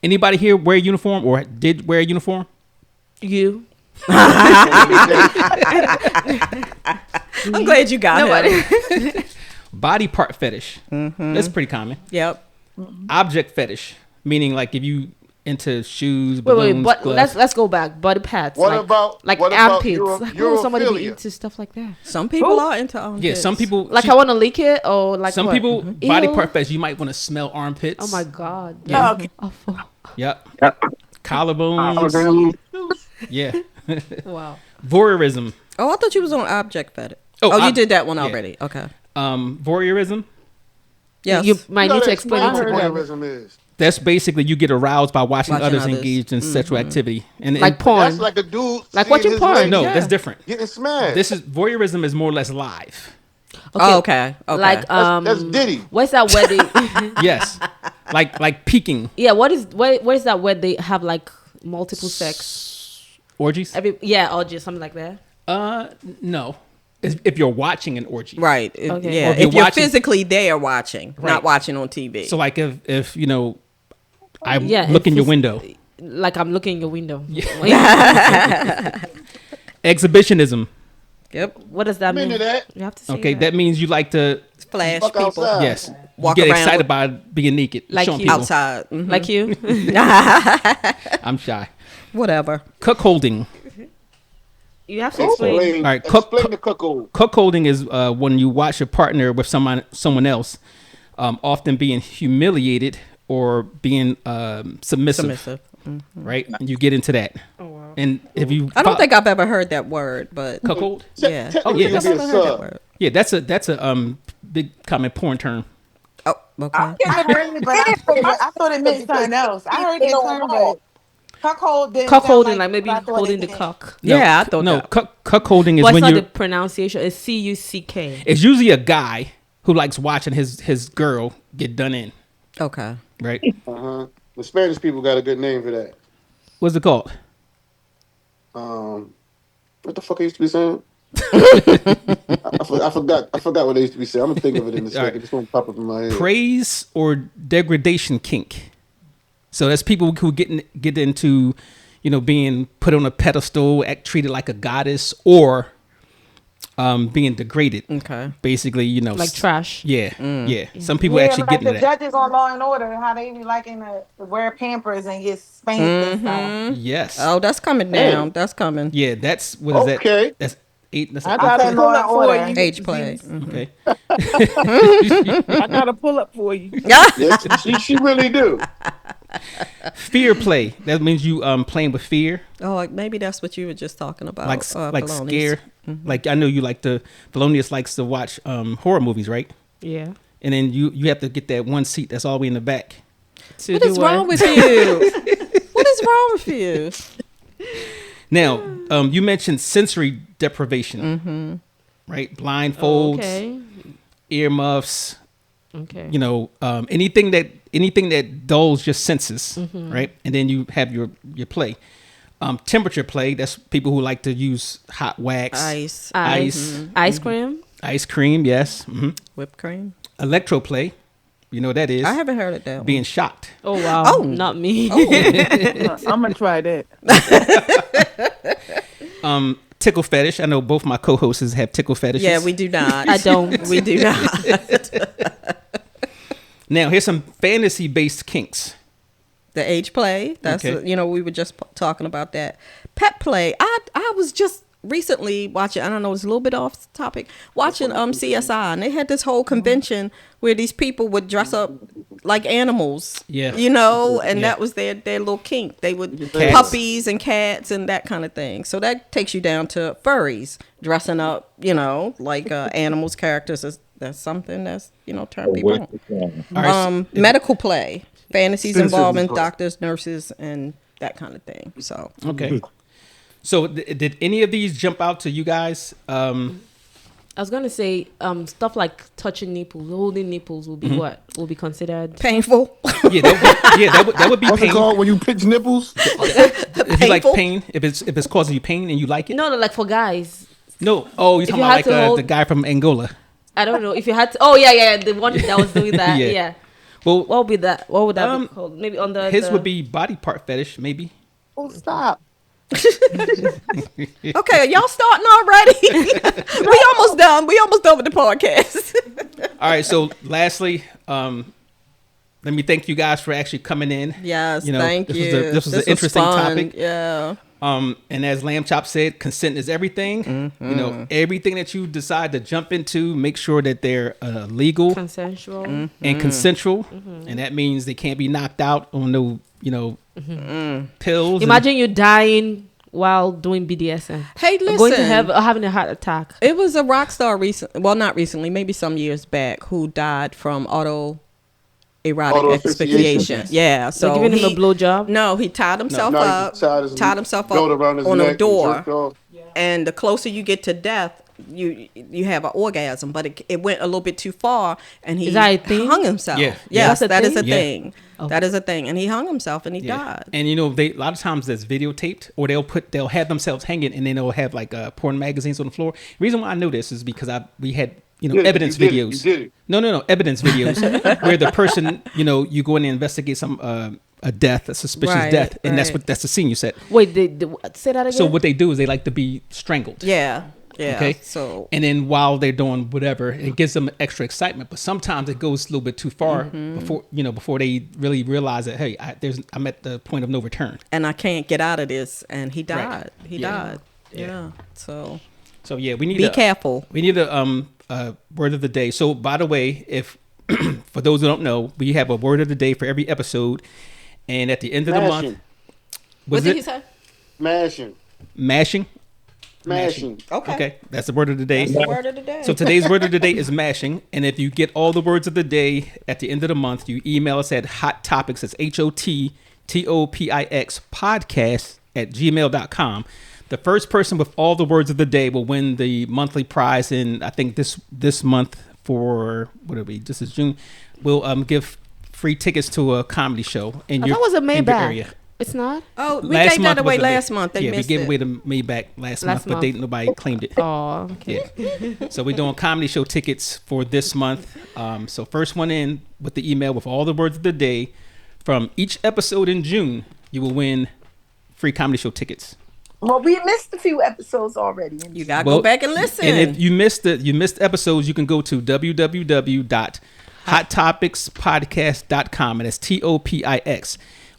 S9: Anybody here wear a uniform or did wear a uniform?
S8: You.
S10: I'm glad you got it.
S9: Body part fetish.
S10: Mm-hmm.
S9: That's pretty common.
S10: Yep.
S9: Object fetish, meaning like if you into shoes,
S8: Wait,
S9: balloons,
S8: but
S9: gloves.
S8: let's go back. Body pads.
S6: What
S8: like,
S6: about
S8: like
S6: what about
S8: armpits? Like, oh, somebody be
S6: urophilia?
S8: into stuff like that.
S10: Some people are into armpits.
S9: Yeah, some people
S8: Like, I want to lick it, or like
S9: some
S8: what?
S9: people body
S8: Ew.
S9: part fetish. You might want to smell armpits.
S8: Oh my god.
S9: Yeah.
S8: Okay. Awful.
S9: Yep. Collarbones. Yeah.
S8: Wow.
S9: Voyeurism.
S10: Oh, I thought you was on object fetish.
S9: Oh,
S10: you did that one already.
S9: yeah.
S10: Okay.
S9: Voyeurism.
S10: Yes.
S8: You might need to explain it
S6: What
S8: to them.
S6: voyeurism is.
S9: That's basically you get aroused by watching others
S10: others.
S9: engaged in sexual activity, and
S8: Like porn.
S6: That's like a dude.
S8: Like
S6: seeing
S8: watching
S6: his
S8: porn.
S6: leg
S9: no, that's different.
S6: Getting smashed.
S9: This is voyeurism is more or less live.
S10: Okay.
S8: Like
S6: that's Diddy.
S8: where's that where they?
S9: Yes, like peeking
S8: Yeah. Where's that where they have like multiple sex?
S9: orgies.
S8: Orgy, something like that.
S9: No, if you're watching an orgy,
S10: Right.
S8: Okay.
S10: Yeah.
S9: Or
S10: If you're physically there watching,
S9: Right.
S10: not watching on TV.
S9: So like if you know, I
S8: Yeah,
S9: look
S8: if
S9: in your
S8: it's-
S9: window.
S8: Like I'm looking in your window.
S9: Exhibitionism.
S10: Yep.
S8: What does that
S6: I'm
S8: mean?
S6: into that.
S8: You have to say
S9: Okay, that means you like to
S10: Flash
S6: Fuck
S10: people.
S6: outside.
S9: yes,
S10: Walk
S9: you get
S10: around
S9: excited
S10: with-
S9: by being naked,
S8: Like
S9: showing
S8: you.
S9: people.
S10: Outside. Mhm.
S8: Like you.
S9: I'm shy.
S10: Whatever.
S9: Cuckolding.
S8: You have to explain.
S6: Explain,
S9: All right,
S6: explain the cuckold.
S9: Cuckolding is when you watch your partner with someone else, often being humiliated or being submissive. Right? And you get into that.
S8: Oh wow.
S9: And if you,
S10: I don't think I've ever heard that word, but
S9: cuckold.
S10: yeah.
S9: Oh yeah,
S6: Technically,
S9: that's,
S6: it'd be a sub.
S10: word.
S9: yeah. That's a big common porn term.
S10: Oh, okay.
S12: I heard it, but I thought it meant something else. I heard that term, but cuckold didn't sound
S8: Cuckolding, like maybe
S12: I thought
S8: holding
S12: it
S8: the
S12: did.
S8: cock.
S10: Yeah, I thought
S9: no.
S10: that.
S9: Cuckolding is
S8: But it's
S9: when
S8: not
S9: you're.
S8: the pronunciation. It's CUCK.
S9: It's usually a guy who likes watching his girl get done in.
S10: Okay.
S9: Right.
S6: The Spanish people got a good name for that.
S9: What's it called?
S6: What the fuck I used to be saying? I forgot what they used to be saying. I'm gonna think of it in a second.
S9: right.
S6: It's gonna pop up in my head.
S9: Praise or degradation kink. So that's people who get into, being put on a pedestal, treated like a goddess, or being degraded.
S10: Okay.
S9: Basically,
S8: Like trash.
S9: Yeah, yeah. Some people actually
S12: like
S9: get into
S12: the
S9: that.
S12: judges on Law and Order, how they be liking to wear Pampers and get spanked and stuff.
S9: Yes.
S10: Oh, that's coming down. That's coming.
S9: Yeah, that's what is
S6: Okay.
S9: that? That's 8. That's
S11: I got a pull up for you.
S10: Age play.
S9: okay.
S11: I got a pull up for you.
S6: Yes, she really do.
S9: Fear play. That means you playing with fear,
S10: Oh, like maybe that's what you were just talking about.
S9: like
S10: Polonius.
S9: scare. Like I know you like to. Polonius likes to watch horror movies, right?
S8: Yeah.
S9: And then you have to get that one seat that's all the way in the back.
S10: What is wrong with you? What is wrong with you?
S9: Now, you mentioned sensory deprivation, right? Blindfolds,
S8: Okay.
S9: earmuffs.
S8: Okay.
S9: Anything that dulls your senses, right? And then you have your play. Temperature play. That's people who like to use hot wax,
S10: Ice.
S8: Ice cream.
S9: ice cream. Yes.
S10: Whipped cream.
S9: Electro play. You know what that is?
S10: I haven't heard it that
S9: Being shocked.
S8: Oh wow.
S10: Oh.
S8: Not me.
S11: I'm gonna try that.
S9: Tickle fetish. I know both my co-hosts have tickle fetishes.
S10: Yeah, we do not.
S8: I don't.
S10: We do not.
S9: Now, here's some fantasy-based kinks.
S10: The age play. That's
S9: Okay.
S10: we were just talking about that. Pet play. I was just recently watching. I don't know. It's a little bit off topic. Watching CSI, and they had this whole convention where these people would dress up like animals.
S9: Yeah.
S10: And
S9: Yeah.
S10: that was their little kink. They would
S9: Cats.
S10: puppies and cats and that kind of thing. So that takes you down to furries dressing up. Like animals, characters. That's something that's turn people on. Medical play. Fantasies involving doctors, nurses, and that kind of thing. So
S9: Okay. So did any of these jump out to you guys?
S8: I was gonna say stuff like touching nipples, holding nipples will be what will be considered
S10: painful.
S9: Yeah, that would be
S6: What's
S9: pain.
S6: it called when you pinch nipples?
S9: If you like pain, if it's causing you pain and you like it.
S8: No, like for guys.
S9: No, oh, you're talking about like the guy from Angola.
S8: I don't know if you had to. Oh yeah, the one that was doing that. yeah.
S9: Well,
S8: what would be that? What would that be called? Maybe on the
S9: his would be body part fetish, maybe.
S12: Oh, stop.
S10: Okay, y'all starting already? We almost done. We almost done with the podcast.
S9: All right. So, lastly, let me thank you guys for actually coming in.
S10: Yes,
S9: you know,
S10: thank you.
S9: This was an interesting
S10: fun.
S9: topic.
S10: Yeah.
S9: And as Lamb Chop said, consent is everything.
S10: Mm-hmm.
S9: You know, everything that you decide to jump into, make sure that they're legal,
S8: consensual,
S9: and consensual. And that means they can't be knocked out on no, pills.
S8: Imagine you dying while doing BDSM.
S10: Hey, listen.
S8: Going to having a heart attack.
S10: It was a rock star not recently, maybe some years back, who died from autoerotic asphyxiation. Yeah, so
S8: they're giving him a blowjob.
S10: No, he tied himself up, tied himself up on a door, and the closer you get to death, you have an orgasm, but it went a little bit too far, and he hung himself.
S9: Yeah.
S10: Yes, that is a
S9: Yeah.
S10: thing. Okay. That is a thing, and he hung himself, and he died.
S9: And a lot of times that's videotaped, or they'll have themselves hanging, and then they'll have like porn magazines on the floor. The reason why I know this is because we had evidence videos. No, evidence videos where the person, you go in and investigate some a death, a suspicious death, and that's the scene you said.
S8: Wait, say that again.
S9: So what they do is they like to be strangled.
S10: Yeah.
S9: Okay.
S10: So
S9: and then while they're doing whatever, it gives them extra excitement. But sometimes it goes a little bit too far before they really realize that I'm at the point of no return.
S10: And I can't get out of this. And he died.
S9: Right.
S10: He died. Yeah. So
S9: yeah, we need
S10: be careful.
S9: We need a word of the day. So by the way, if for those who don't know, we have a word of the day for every episode, and at the end of the month,
S12: what did he say?
S9: Mashing. Okay, that's the word of the day.
S10: That's the word of the day.
S9: So today's word of the day is mashing, and if you get all the words of the day at the end of the month, you email us at Hot Topix. That's HOTTOPIX podcast @gmail.com. The first person with all the words of the day will win the monthly prize. And I think this month for this is June, we'll give free tickets to a comedy show in your area.
S8: It's not.
S10: Oh, we gave that away last month.
S9: We gave away the Maybach last month, but nobody claimed it.
S8: Oh, okay.
S9: Yeah. So we're doing comedy show tickets for this month. So first one in with the email with all the words of the day from each episode in June, you will win free comedy show tickets.
S16: Well, we missed a few episodes already.
S10: You gotta go back and listen.
S9: And if you missed episodes, you can go to www.hottopixpodcast.com, and it's TOPIX.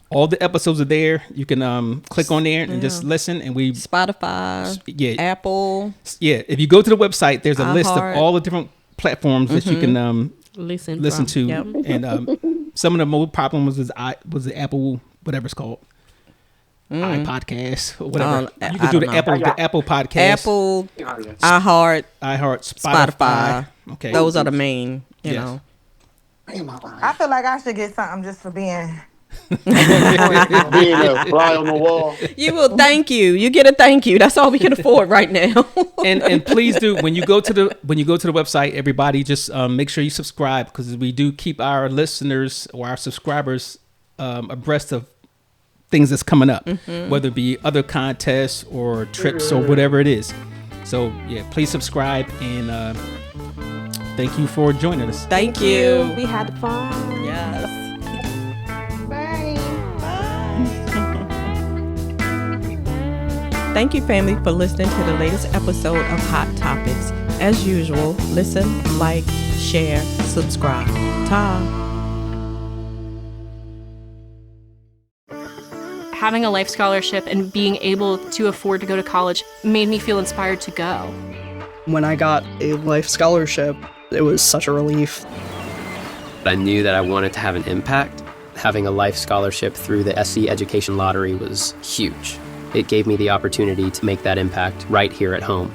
S9: All the episodes are there. You can click on there and just listen. And
S10: Spotify, Apple.
S9: Yeah, if you go to the website, there's a list of all the different platforms that you can listen to.
S8: Yep.
S9: And some of the most popular ones was the Apple, whatever it's called, iPodcast or whatever. You can do the Apple Podcast,
S10: Apple, iHeart,
S9: Spotify. Okay,
S10: those are the main. You know.
S12: I feel like I should get something just for being
S6: being a fly on the wall.
S10: You will. Thank you. You get a thank you. That's all we can afford right now.
S9: and please do, when you go to the website, everybody just make sure you subscribe, because we do keep our listeners or our subscribers abreast of things that's coming up, whether it be other contests or trips or whatever it is. So yeah, please subscribe, and thank you for joining us.
S10: Thank you.
S8: We had fun.
S10: Yes. Thank you, family, for listening to the latest episode of Hot Topix. As usual, listen, like, share, subscribe. Ta.
S1: Having a life scholarship and being able to afford to go to college made me feel inspired to go.
S2: When I got a life scholarship, it was such a relief.
S3: I knew that I wanted to have an impact. Having a life scholarship through the SC Education Lottery was huge. It gave me the opportunity to make that impact right here at home.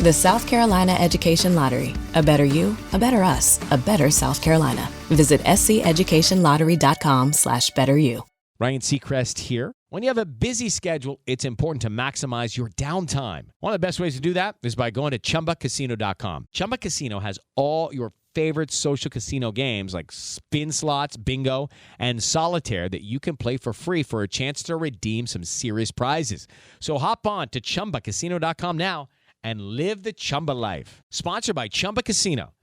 S4: The South Carolina Education Lottery. A better you, a better us, a better South Carolina. Visit sceducationlottery.com/betteryou.
S5: Ryan Seacrest here. When you have a busy schedule, it's important to maximize your downtime. One of the best ways to do that is by going to ChumbaCasino.com. Chumba Casino has all your favorite social casino games like spin slots, bingo, and solitaire that you can play for free for a chance to redeem some serious prizes. So hop on to ChumbaCasino.com now and live the Chumba life. Sponsored by Chumba Casino.